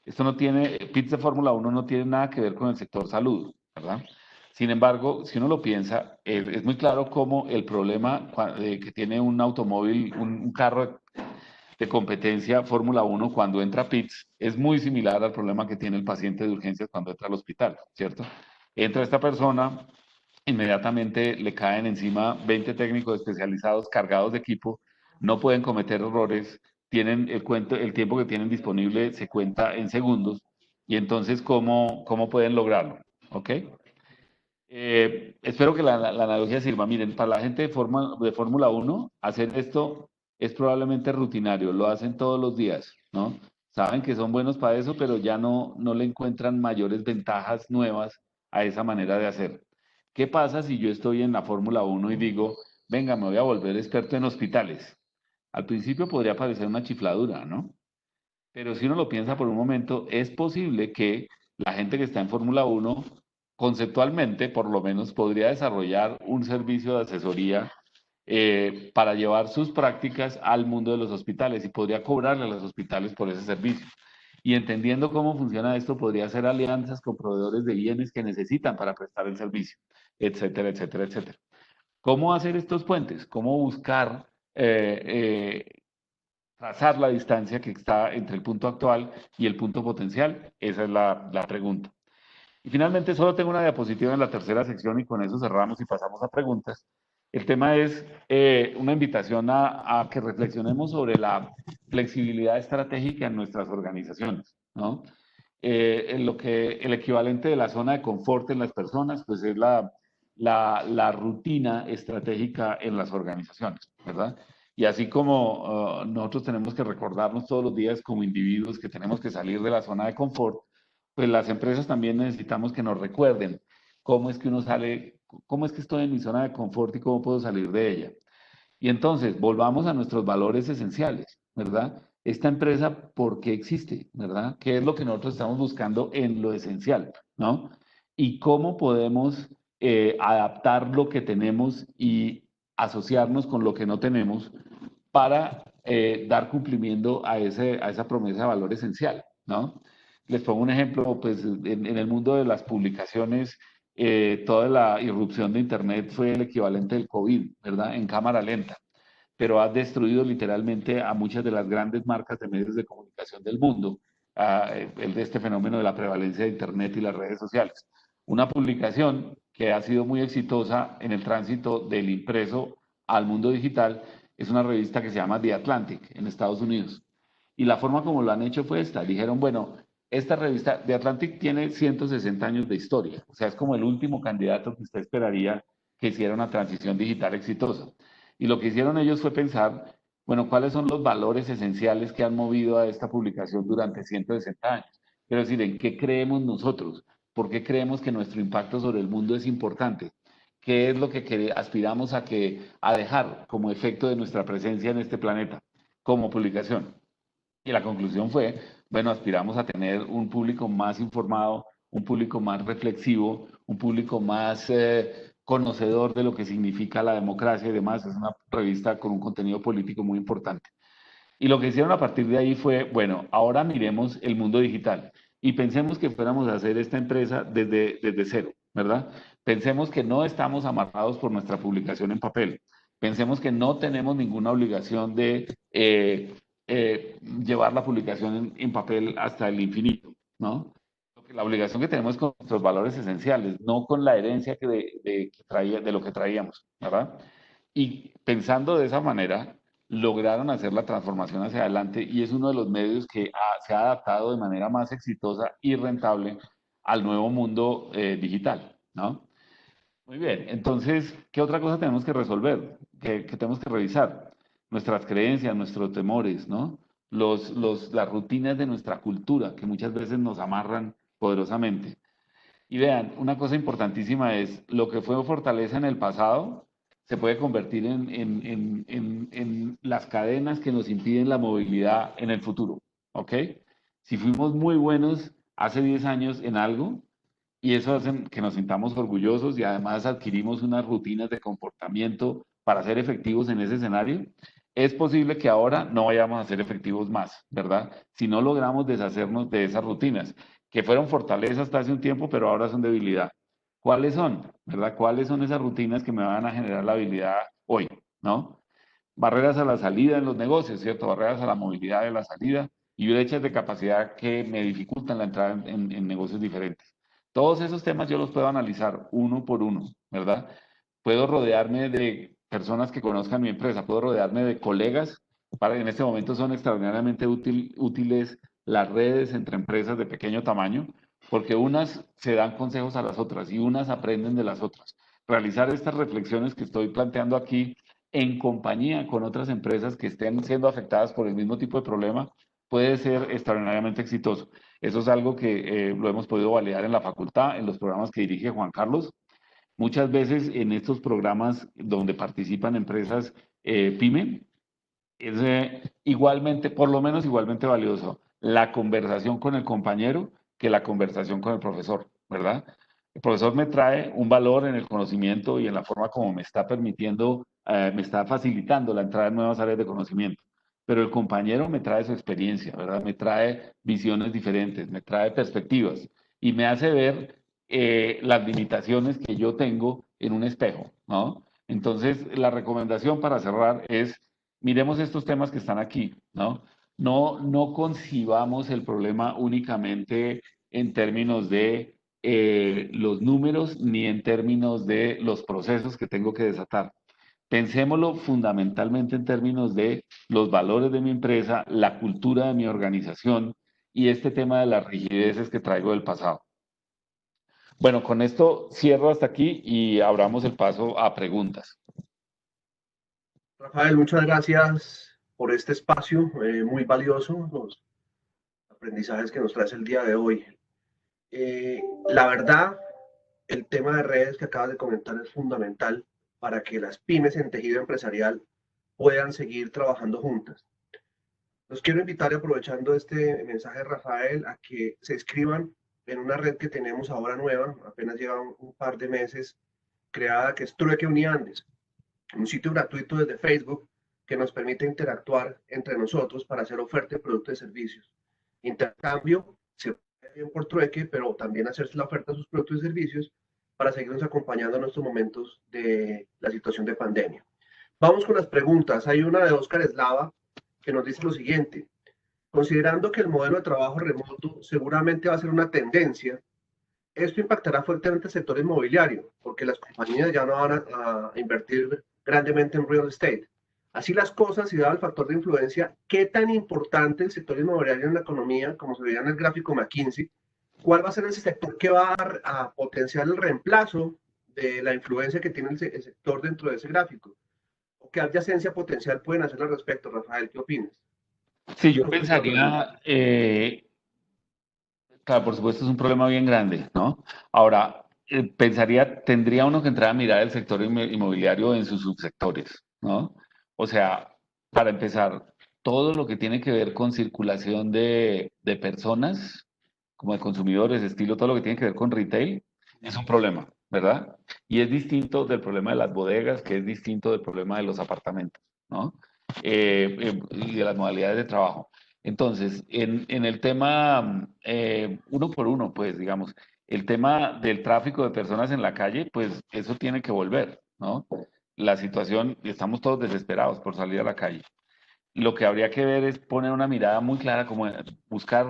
Pits de Fórmula 1 no tiene nada que ver con el sector salud, ¿verdad? Sin embargo, si uno lo piensa, es muy claro cómo el problema que tiene un automóvil, un carro de competencia Fórmula 1 cuando entra a pits es muy similar al problema que tiene el paciente de urgencias cuando entra al hospital, ¿cierto? Entra esta persona, inmediatamente le caen encima 20 técnicos especializados cargados de equipo, no pueden cometer errores, tienen el tiempo que tienen disponible se cuenta en segundos, y entonces, ¿cómo pueden lograrlo? ¿Ok? Espero que la analogía sirva. Miren, para la gente de Fórmula 1, hacer esto es probablemente rutinario, lo hacen todos los días, ¿no? Saben que son buenos para eso, pero ya no le encuentran mayores ventajas nuevas a esa manera de hacer. ¿Qué pasa si yo estoy en la Fórmula 1 y digo, venga, me voy a volver experto en hospitales? Al principio podría parecer una chifladura, ¿no? Pero si uno lo piensa por un momento, es posible que la gente que está en Fórmula 1, conceptualmente, por lo menos, podría desarrollar un servicio de asesoría para llevar sus prácticas al mundo de los hospitales y podría cobrarle a los hospitales por ese servicio. Y entendiendo cómo funciona esto, podría hacer alianzas con proveedores de bienes que necesitan para prestar el servicio, etcétera, etcétera, etcétera. ¿Cómo hacer estos puentes? ¿Cómo buscar trazar la distancia que está entre el punto actual y el punto potencial? Esa es la pregunta. Y finalmente, solo tengo una diapositiva en la tercera sección y con eso cerramos y pasamos a preguntas. El tema es una invitación a que reflexionemos sobre la flexibilidad estratégica en nuestras organizaciones, ¿no? En lo que el equivalente de la zona de confort en las personas, pues es la rutina estratégica en las organizaciones, ¿verdad? Y así como nosotros tenemos que recordarnos todos los días como individuos que tenemos que salir de la zona de confort, pues las empresas también necesitamos que nos recuerden cómo es que uno sale, cómo es que estoy en mi zona de confort y cómo puedo salir de ella. Y entonces, volvamos a nuestros valores esenciales, ¿verdad? Esta empresa, ¿por qué existe, verdad? ¿Qué es lo que nosotros estamos buscando en lo esencial, ¿no? Y cómo podemos adaptar lo que tenemos y asociarnos con lo que no tenemos para dar cumplimiento a esa promesa de valor esencial, ¿no? Les pongo un ejemplo, pues en el mundo de las publicaciones, toda la irrupción de Internet fue el equivalente del COVID, ¿verdad? En cámara lenta, pero ha destruido literalmente a muchas de las grandes marcas de medios de comunicación del mundo, el de este fenómeno de la prevalencia de Internet y las redes sociales. Una publicación que ha sido muy exitosa en el tránsito del impreso al mundo digital es una revista que se llama The Atlantic en Estados Unidos. Y la forma como lo han hecho fue esta. Dijeron, bueno, esta revista The Atlantic tiene 160 años de historia. O sea, es como el último candidato que usted esperaría que hiciera una transición digital exitosa. Y lo que hicieron ellos fue pensar, bueno, ¿cuáles son los valores esenciales que han movido a esta publicación durante 160 años? Es decir, ¿en qué creemos nosotros? ¿Por qué creemos que nuestro impacto sobre el mundo es importante? ¿Qué es lo que aspiramos a dejar como efecto de nuestra presencia en este planeta como publicación? Y la conclusión fue, bueno, aspiramos a tener un público más informado, un público más reflexivo, un público más conocedor de lo que significa la democracia y demás. Es una revista con un contenido político muy importante. Y lo que hicieron a partir de ahí fue, bueno, ahora miremos el mundo digital y pensemos que fuéramos a hacer esta empresa desde cero, ¿verdad? Pensemos que no estamos amarrados por nuestra publicación en papel. Pensemos que no tenemos ninguna obligación de llevar la publicación en papel hasta el infinito, ¿no? La obligación que tenemos es con nuestros valores esenciales, no con la herencia de lo que traíamos, ¿verdad? Y pensando de esa manera, lograron hacer la transformación hacia adelante y es uno de los medios que se ha adaptado de manera más exitosa y rentable al nuevo mundo digital, ¿no? Muy bien, entonces, ¿qué otra cosa tenemos que resolver? ¿Qué tenemos que revisar? Nuestras creencias, nuestros temores, ¿no? Las rutinas de nuestra cultura, que muchas veces nos amarran poderosamente. Y vean, una cosa importantísima es, lo que fue fortaleza en el pasado se puede convertir en las cadenas que nos impiden la movilidad en el futuro, ¿ok? Si fuimos muy buenos hace 10 años en algo, y eso hace que nos sintamos orgullosos y además adquirimos unas rutinas de comportamiento para ser efectivos en ese escenario, es posible que ahora no vayamos a ser efectivos más, ¿verdad? Si no logramos deshacernos de esas rutinas, que fueron fortalezas hasta hace un tiempo, pero ahora son debilidad. ¿Cuáles son? ¿Verdad? ¿Cuáles son esas rutinas que me van a generar la habilidad hoy? ¿No? Barreras a la salida en los negocios, ¿cierto? Barreras a la movilidad de la salida y brechas de capacidad que me dificultan la entrada en negocios diferentes. Todos esos temas yo los puedo analizar uno por uno, ¿verdad? Puedo rodearme de personas que conozcan mi empresa, puedo rodearme de colegas, en este momento son extraordinariamente útiles las redes entre empresas de pequeño tamaño, porque unas se dan consejos a las otras y unas aprenden de las otras. Realizar estas reflexiones que estoy planteando aquí en compañía con otras empresas que estén siendo afectadas por el mismo tipo de problema puede ser extraordinariamente exitoso. Eso es algo que lo hemos podido validar en la facultad, en los programas que dirige Juan Carlos. Muchas veces en estos programas donde participan empresas PYME, es igualmente, por lo menos igualmente valioso, la conversación con el compañero que la conversación con el profesor, ¿verdad? El profesor me trae un valor en el conocimiento y en la forma como me está permitiendo, me está facilitando la entrada en nuevas áreas de conocimiento. Pero el compañero me trae su experiencia, ¿verdad? Me trae visiones diferentes, me trae perspectivas y me hace ver las limitaciones que yo tengo en un espejo, ¿no? Entonces, la recomendación para cerrar es, miremos estos temas que están aquí, ¿no? No concibamos el problema únicamente en términos de los números ni en términos de los procesos que tengo que desatar. Pensémoslo fundamentalmente en términos de los valores de mi empresa, la cultura de mi organización y este tema de las rigideces que traigo del pasado. Bueno, con esto cierro hasta aquí y abramos el paso a preguntas. Rafael, muchas gracias por este espacio muy valioso, los aprendizajes que nos traes el día de hoy. La verdad, el tema de redes que acabas de comentar es fundamental para que las pymes en tejido empresarial puedan seguir trabajando juntas. Los quiero invitar, aprovechando este mensaje, Rafael, a que se inscriban en una red que tenemos ahora nueva, apenas lleva un par de meses creada, que es Trueque Uniandes, un sitio gratuito desde Facebook que nos permite interactuar entre nosotros para hacer oferta de productos y servicios. Intercambio se puede bien por trueque, pero también hacerse la oferta de sus productos y servicios para seguirnos acompañando en estos momentos de la situación de pandemia. Vamos con las preguntas. Hay una de Oscar Eslava que nos dice lo siguiente: considerando que el modelo de trabajo remoto seguramente va a ser una tendencia, esto impactará fuertemente el sector inmobiliario, porque las compañías ya no van a invertir grandemente en real estate. Así las cosas, y dado el factor de influencia, ¿qué tan importante el sector inmobiliario en la economía, como se veía en el gráfico McKinsey? ¿Cuál va a ser ese sector que va a potenciar el reemplazo de la influencia que tiene el sector dentro de ese gráfico? ¿O qué adyacencia potencial pueden hacer al respecto, Rafael? ¿Qué opinas? Sí, yo pensaría, claro, por supuesto es un problema bien grande, ¿no? Ahora, pensaría, tendría uno que entrar a mirar el sector inmobiliario en sus subsectores, ¿no? O sea, para empezar, todo lo que tiene que ver con circulación de personas, como de consumidores, estilo, todo lo que tiene que ver con retail, es un problema, ¿verdad? Y es distinto del problema de las bodegas, que es distinto del problema de los apartamentos, ¿no? Y de las modalidades de trabajo. Entonces, en el tema uno por uno, pues, digamos, el tema del tráfico de personas en la calle, pues eso tiene que volver, ¿no? La situación, estamos todos desesperados por salir a la calle. Lo que habría que ver es poner una mirada muy clara, como buscar,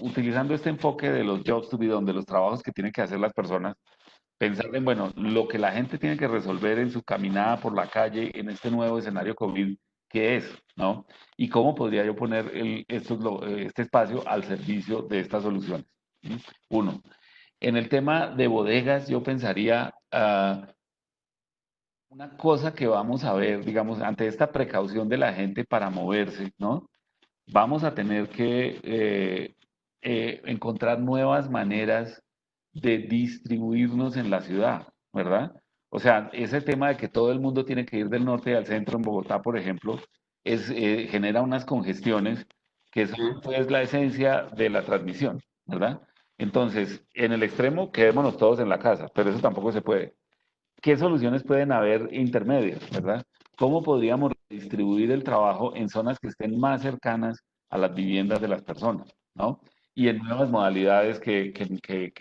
utilizando este enfoque de los jobs to be done, de los trabajos que tienen que hacer las personas, pensar en, bueno, lo que la gente tiene que resolver en su caminada por la calle en este nuevo escenario COVID, ¿qué es? ¿No? Y cómo podría yo poner este espacio al servicio de estas soluciones. ¿Sí? Uno. En el tema de bodegas, yo pensaría una cosa que vamos a ver, digamos, ante esta precaución de la gente para moverse, ¿no? Vamos a tener que encontrar nuevas maneras de distribuirnos en la ciudad, ¿verdad? O sea, ese tema de que todo el mundo tiene que ir del norte al centro en Bogotá, por ejemplo, genera unas congestiones que son pues la esencia de la transmisión, ¿verdad? Entonces, en el extremo, quedémonos todos en la casa, pero eso tampoco se puede. ¿Qué soluciones pueden haber intermedias, verdad? ¿Cómo podríamos distribuir el trabajo en zonas que estén más cercanas a las viviendas de las personas, ¿no? Y en nuevas modalidades que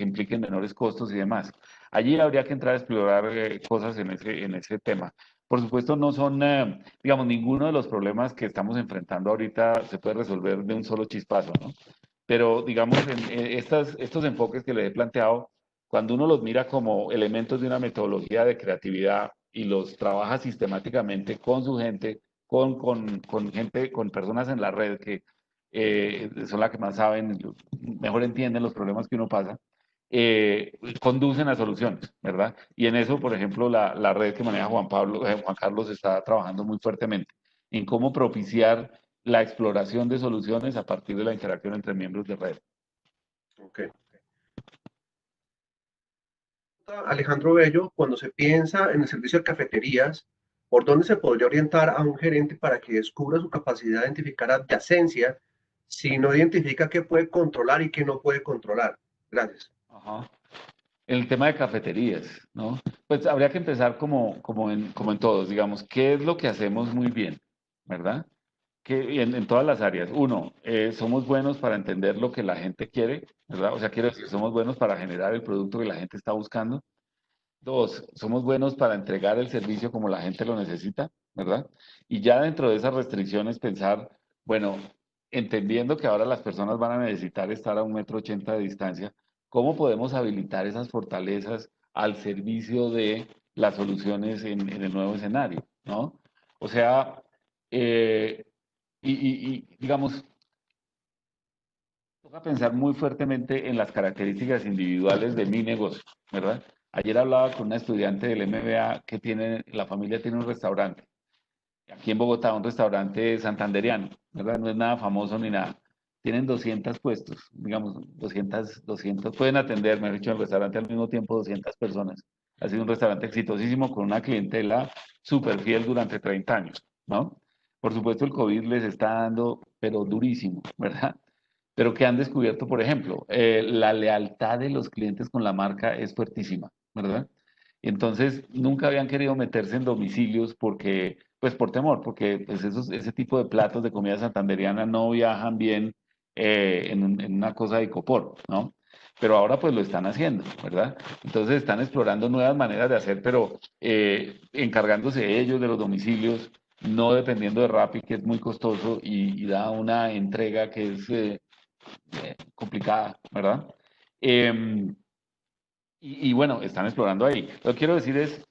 impliquen menores costos y demás. Allí habría que entrar a explorar cosas en ese tema. Por supuesto, no son, digamos, ninguno de los problemas que estamos enfrentando ahorita se puede resolver de un solo chispazo, ¿no? Pero, digamos, estos enfoques que le he planteado, cuando uno los mira como elementos de una metodología de creatividad y los trabaja sistemáticamente con su gente, con gente, con personas en la red que son las que más saben, mejor entienden los problemas que uno pasa, conducen a soluciones, ¿verdad? Y en eso, por ejemplo, la red que maneja Juan Carlos está trabajando muy fuertemente en cómo propiciar la exploración de soluciones a partir de la interacción entre miembros de red. Okay. Alejandro Bello, cuando se piensa en el servicio de cafeterías, ¿por dónde se podría orientar a un gerente para que descubra su capacidad de identificar adyacencia si no identifica qué puede controlar y qué no puede controlar? Gracias. Ajá. El tema de cafeterías, ¿no? Pues habría que empezar como en todos, digamos, ¿qué es lo que hacemos muy bien? ¿Verdad? Que en todas las áreas. Uno, somos buenos para entender lo que la gente quiere, ¿verdad? O sea, quiero decir, somos buenos para generar el producto que la gente está buscando. Dos, somos buenos para entregar el servicio como la gente lo necesita, ¿verdad? Y ya dentro de esas restricciones pensar, bueno, entendiendo que ahora las personas van a necesitar estar a 1,80 m de distancia, ¿cómo podemos habilitar esas fortalezas al servicio de las soluciones en el nuevo escenario, ¿no? O sea, eh, digamos, toca pensar muy fuertemente en las características individuales de mi negocio, ¿verdad? Ayer hablaba con una estudiante del MBA que tiene, la familia tiene un restaurante, aquí en Bogotá, un restaurante santanderiano, ¿verdad? No es nada famoso ni nada. Tienen 200 puestos, digamos, 200 pueden atender, me han dicho, en el restaurante al mismo tiempo 200 personas. Ha sido un restaurante exitosísimo con una clientela súper fiel durante 30 años, ¿no? Por supuesto, el COVID les está dando, pero durísimo, ¿verdad? Pero que han descubierto, por ejemplo, la lealtad de los clientes con la marca es fuertísima, ¿verdad? Entonces, nunca habían querido meterse en domicilios porque, pues por temor, porque pues, ese tipo de platos de comida santanderiana no viajan bien en una cosa de icopor, ¿no? Pero ahora pues lo están haciendo, ¿verdad? Entonces están explorando nuevas maneras de hacer, pero encargándose ellos de los domicilios, no dependiendo de Rappi, que es muy costoso y da una entrega que es complicada, ¿verdad? Em, y bueno, están explorando ahí. Lo que quiero decir es,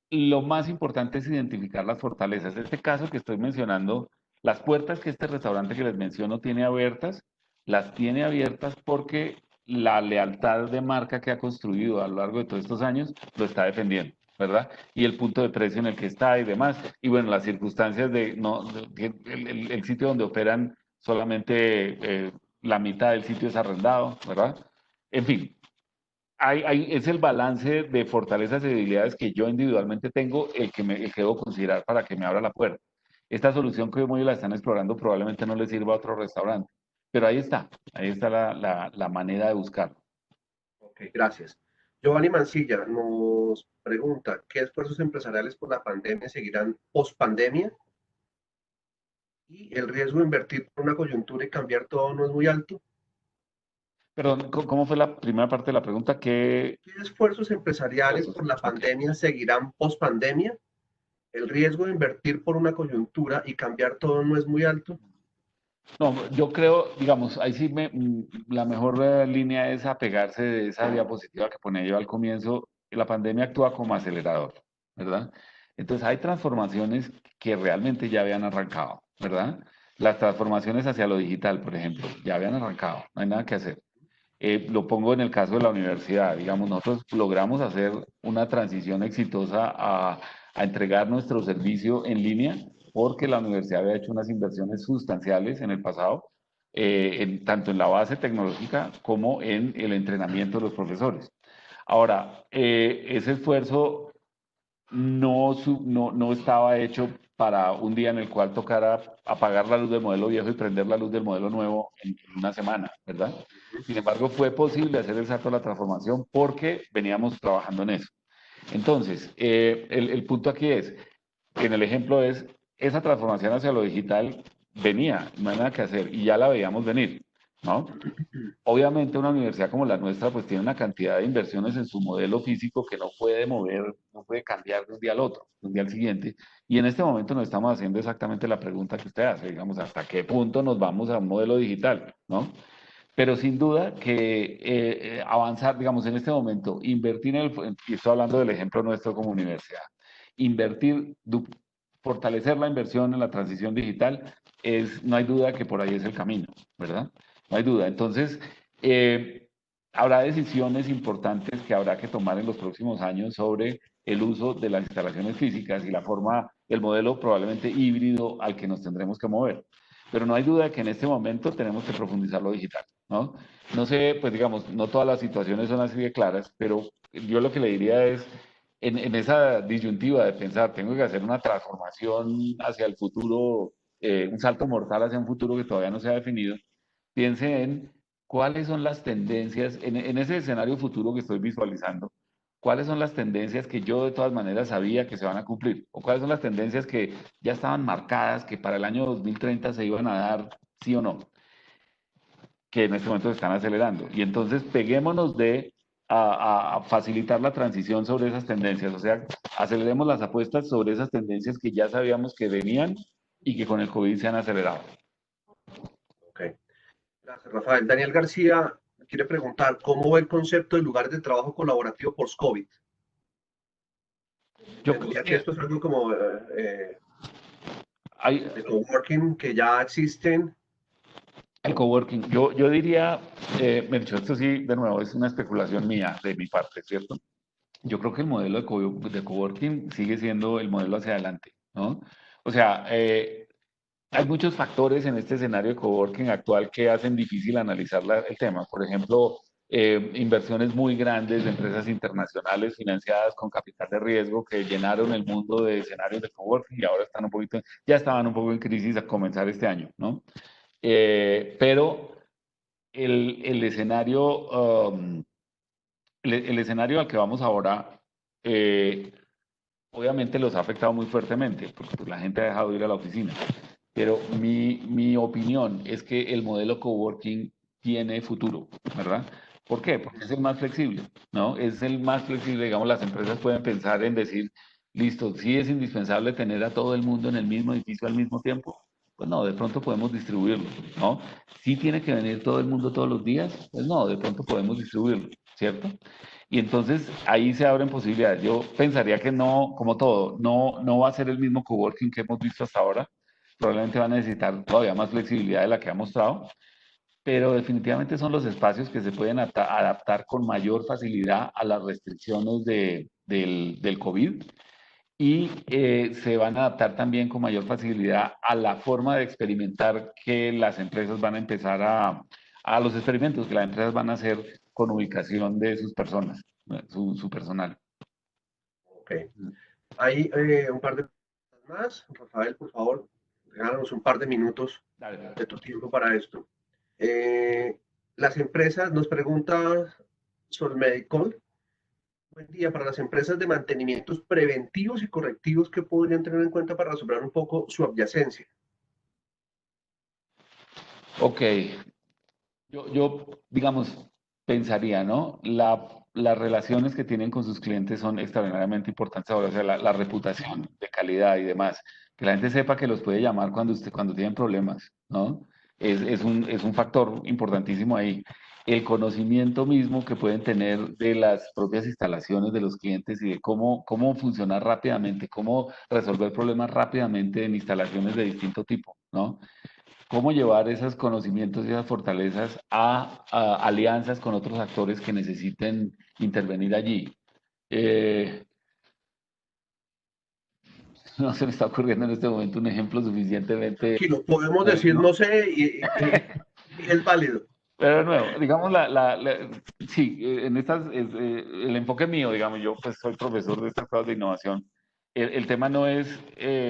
lo más importante es identificar las fortalezas. Este caso que estoy mencionando, las puertas que este restaurante que les menciono tiene abiertas, las tiene abiertas porque la lealtad de marca que ha construido a lo largo de todos estos años lo está defendiendo, ¿verdad? Y el punto de precio en el que está y demás. Y bueno, las circunstancias de, no, el sitio donde operan solamente la mitad del sitio es arrendado, ¿verdad? En fin, es el balance de fortalezas y debilidades que yo individualmente tengo el que debo considerar para que me abra la puerta. Esta solución que hoy la están explorando probablemente no le sirva a otro restaurante, pero ahí está la manera de buscarlo. Ok, gracias. Giovanni Mancilla nos pregunta, ¿qué esfuerzos empresariales por la pandemia seguirán post pandemia? ¿Y el riesgo de invertir por una coyuntura y cambiar todo no es muy alto? Perdón, ¿cómo fue la primera parte de la pregunta? ¿Qué ¿Qué esfuerzos empresariales esfuerzos? por la Ok. pandemia seguirán post pandemia? ¿El riesgo de invertir por una coyuntura y cambiar todo no es muy alto? No, yo creo, digamos, ahí sí la mejor línea es apegarse de esa diapositiva que ponía yo al comienzo. La pandemia actúa como acelerador, ¿verdad? Entonces hay transformaciones que realmente ya habían arrancado, ¿verdad? Las transformaciones hacia lo digital, por ejemplo, ya habían arrancado, no hay nada que hacer. Lo pongo en el caso de la universidad, digamos, nosotros logramos hacer una transición exitosa a entregar nuestro servicio en línea porque la universidad había hecho unas inversiones sustanciales en el pasado, tanto en la base tecnológica como en el entrenamiento de los profesores. Ahora, ese esfuerzo no estaba hecho para un día en el cual tocara apagar la luz del modelo viejo y prender la luz del modelo nuevo en una semana, ¿verdad? Sin embargo, fue posible hacer el salto a la transformación porque veníamos trabajando en eso. Entonces, el punto aquí es, en el ejemplo es, esa transformación hacia lo digital venía, no hay nada que hacer y ya la veíamos venir, ¿no? Obviamente una universidad como la nuestra pues tiene una cantidad de inversiones en su modelo físico que no puede mover, no puede cambiar de un día al otro, de un día al siguiente. Y en este momento nos estamos haciendo exactamente la pregunta que usted hace, digamos, ¿hasta qué punto nos vamos a un modelo digital? ¿No? Pero sin duda que avanzar, digamos, en este momento, invertir y estoy hablando del ejemplo nuestro como universidad, invertir, fortalecer la inversión en la transición digital, no hay duda que por ahí es el camino, ¿verdad? No hay duda. Entonces, habrá decisiones importantes que habrá que tomar en los próximos años sobre el uso de las instalaciones físicas y la forma, el modelo probablemente híbrido al que nos tendremos que mover. Pero no hay duda que en este momento tenemos que profundizar lo digital, ¿no? No sé, pues digamos, no todas las situaciones son así de claras, pero yo lo que le diría es, en esa disyuntiva de pensar, tengo que hacer una transformación hacia el futuro, un salto mortal hacia un futuro que todavía no se ha definido, piense en cuáles son las tendencias en ese escenario futuro que estoy visualizando. ¿Cuáles son las tendencias que yo de todas maneras sabía que se van a cumplir? ¿O cuáles son las tendencias que ya estaban marcadas, que para el año 2030 se iban a dar, sí o no? Que en este momento se están acelerando. Y entonces peguémonos a facilitar la transición sobre esas tendencias, o sea, aceleremos las apuestas sobre esas tendencias que ya sabíamos que venían y que con el COVID se han acelerado. Ok, gracias, Rafael. Daniel García quiere preguntar, ¿cómo ve el concepto de lugares de trabajo colaborativo post-COVID? Yo Diría creo que esto es algo como hay, de coworking que ya existen. el coworking, yo diría, Melchor, esto sí, de nuevo, es una especulación mía, de mi parte, ¿cierto? Yo creo que el modelo de coworking sigue siendo el modelo hacia adelante, ¿no? O sea, hay muchos factores en este escenario de coworking actual que hacen difícil analizar el tema. Por ejemplo, inversiones muy grandes de empresas internacionales financiadas con capital de riesgo que llenaron el mundo de escenarios de coworking y ahora están un poquito, ya estaban un poco en crisis a comenzar este año, ¿no? Pero el escenario, el escenario al que vamos ahora, obviamente los ha afectado muy fuertemente, porque pues, la gente ha dejado de ir a la oficina. Pero mi opinión es que el modelo coworking tiene futuro, ¿verdad? ¿Por qué? Porque es el más flexible, ¿no? Es el más flexible, digamos, las empresas pueden pensar en decir, listo, sí es indispensable tener a todo el mundo en el mismo edificio al mismo tiempo. Pues no, de pronto podemos distribuirlo, ¿no? Sí tiene que venir todo el mundo todos los días, pues no, de pronto podemos distribuirlo, ¿cierto? Y entonces ahí se abren posibilidades. Yo pensaría que no, como todo, no va a ser el mismo coworking que hemos visto hasta ahora. Probablemente va a necesitar todavía más flexibilidad de la que ha mostrado, pero definitivamente son los espacios que se pueden adaptar con mayor facilidad a las restricciones del COVID y se van a adaptar también con mayor facilidad a la forma de experimentar que las empresas van a empezar a los experimentos que las empresas van a hacer con ubicación de sus personas, su personal. Ok. Hay un par de preguntas más. Rafael, por favor, regálanos un par de minutos Dale. de tu tiempo para esto. Las empresas, nos pregunta Solmedicol, buen día, para las empresas de mantenimientos preventivos y correctivos, ¿qué podrían tener en cuenta para resolver un poco su adyacencia? Ok, yo digamos, pensaría, ¿no? Las relaciones que tienen con sus clientes son extraordinariamente importantes ahora, o sea, la reputación de calidad y demás. Que la gente sepa que los puede llamar cuando tienen problemas, ¿no? Es un factor importantísimo ahí. El conocimiento mismo que pueden tener de las propias instalaciones de los clientes y de cómo funcionar rápidamente, cómo resolver problemas rápidamente en instalaciones de distinto tipo, ¿no? Cómo llevar esos conocimientos y esas fortalezas a alianzas con otros actores que necesiten intervenir allí. Eh, no se me está ocurriendo en este momento un ejemplo suficientemente Tranquilo, podemos decir bueno, no sé y es válido. pero de nuevo, digamos, sí, en estas, el enfoque mío, digamos, yo pues soy profesor de estas cosas de innovación. El tema no es,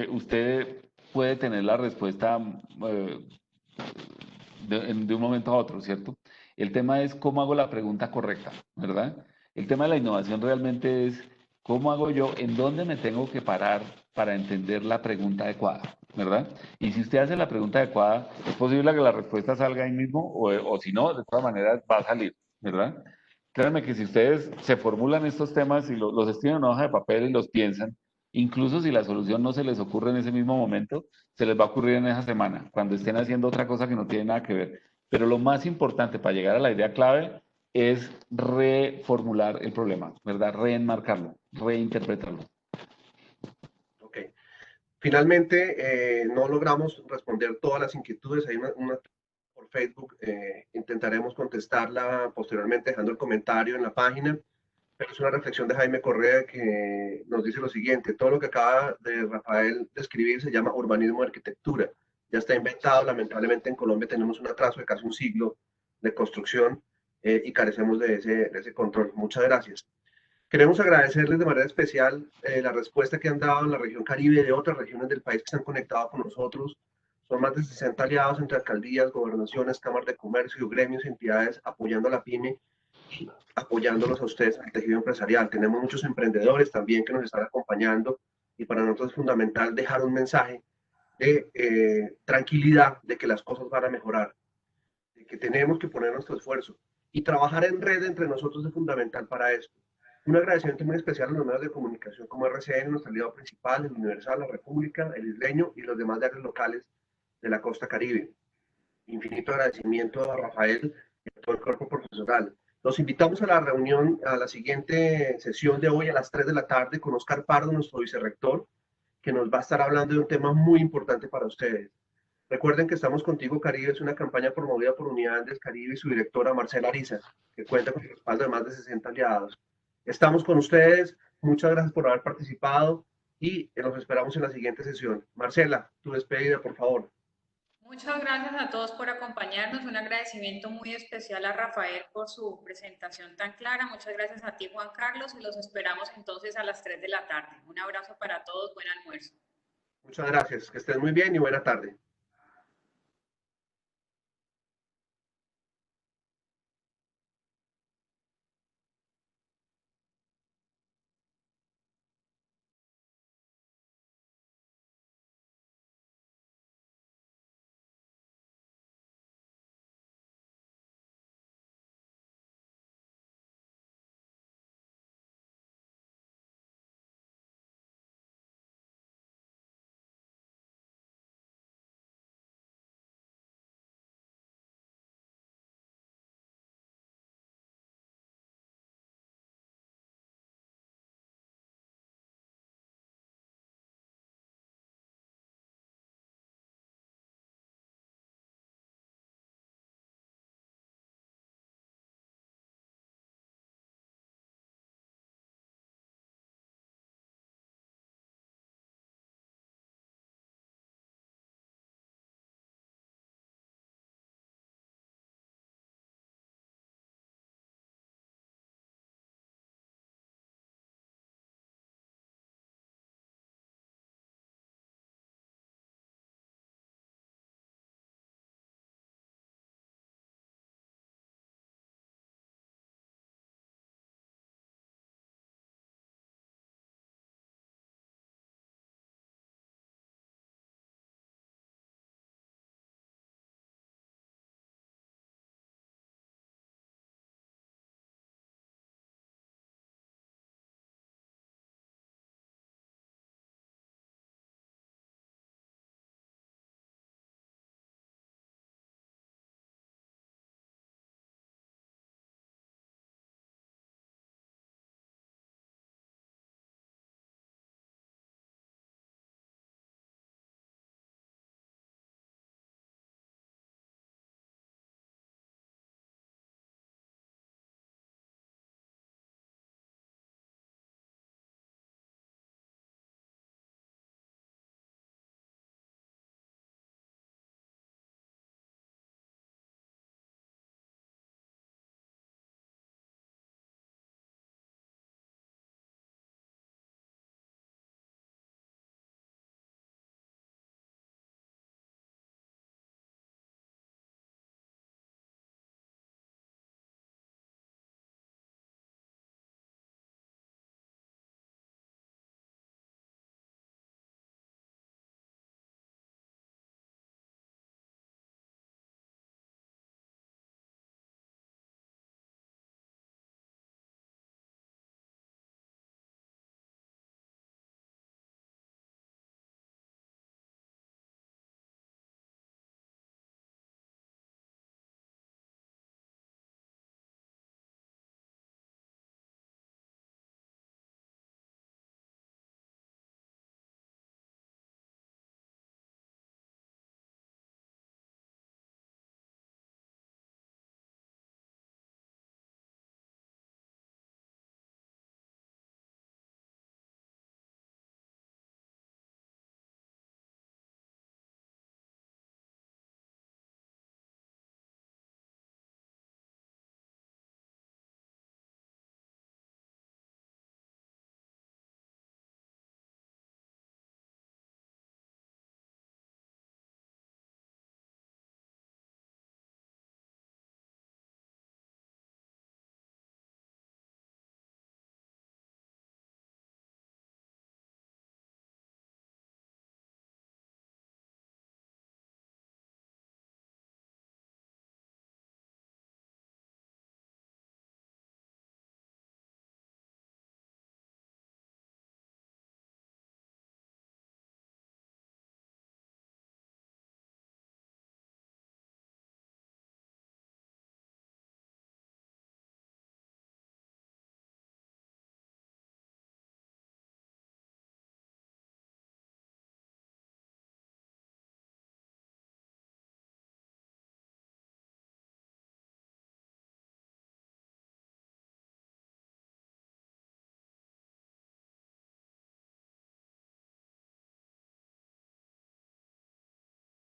usted puede tener la respuesta de un momento a otro, ¿cierto? El tema es cómo hago la pregunta correcta, ¿verdad? El tema de la innovación realmente es cómo hago yo, en dónde me tengo que parar para entender la pregunta adecuada, ¿verdad? Y si usted hace la pregunta adecuada, es posible que la respuesta salga ahí mismo o si no, de todas maneras va a salir, ¿verdad? Créanme que si ustedes se formulan estos temas y los escriben en una hoja de papel y los piensan, incluso si la solución no se les ocurre en ese mismo momento, se les va a ocurrir en esa semana, cuando estén haciendo otra cosa que no tiene nada que ver. Pero lo más importante para llegar a la idea clave es reformular el problema, ¿verdad? Reenmarcarlo, reinterpretarlo. Ok. Finalmente, no logramos responder todas las inquietudes. Hay una por Facebook. Intentaremos contestarla posteriormente dejando el comentario en la página. Pero es una reflexión de Jaime Correa que nos dice lo siguiente: todo lo que acaba de Rafael describir se llama urbanismo de arquitectura. Ya está inventado. Lamentablemente en Colombia tenemos un atraso de casi un siglo de construcción y carecemos de ese control. Muchas gracias. Queremos agradecerles de manera especial la respuesta que han dado en la región Caribe y de otras regiones del país que se han conectado con nosotros Son más de 60 aliados entre alcaldías, gobernaciones, cámaras de comercio, gremios, entidades apoyando a la pyme, apoyándolos a ustedes al tejido empresarial. Tenemos muchos emprendedores también que nos están acompañando y para nosotros es fundamental dejar un mensaje de tranquilidad de que las cosas van a mejorar, de que tenemos que poner nuestro esfuerzo y trabajar en red entre nosotros es fundamental para esto. Un agradecimiento muy especial a los medios de comunicación como RCN, nuestro aliado principal, el Universal, la República, el Isleño y los demás diarios locales de la costa Caribe. Infinito agradecimiento a Rafael y a todo el cuerpo profesional. Los invitamos a la reunión, a la siguiente sesión de hoy a las 3 de la tarde con Oscar Pardo, nuestro vicerrector, que nos va a estar hablando de un tema muy importante para ustedes. Recuerden que Estamos Contigo Caribe es una campaña promovida por Unidad del Caribe y su directora Marcela Ariza, que cuenta con el respaldo de más de 60 aliados. Estamos con ustedes, muchas gracias por haber participado y los esperamos en la siguiente sesión. Marcela, tu despedida, por favor. Muchas gracias a todos por acompañarnos. Un agradecimiento muy especial a Rafael por su presentación tan clara. Muchas gracias a ti, Juan Carlos, y los esperamos entonces a las 3 de la tarde. Un abrazo para todos. Buen almuerzo. Muchas gracias. Que estén muy bien y buena tarde.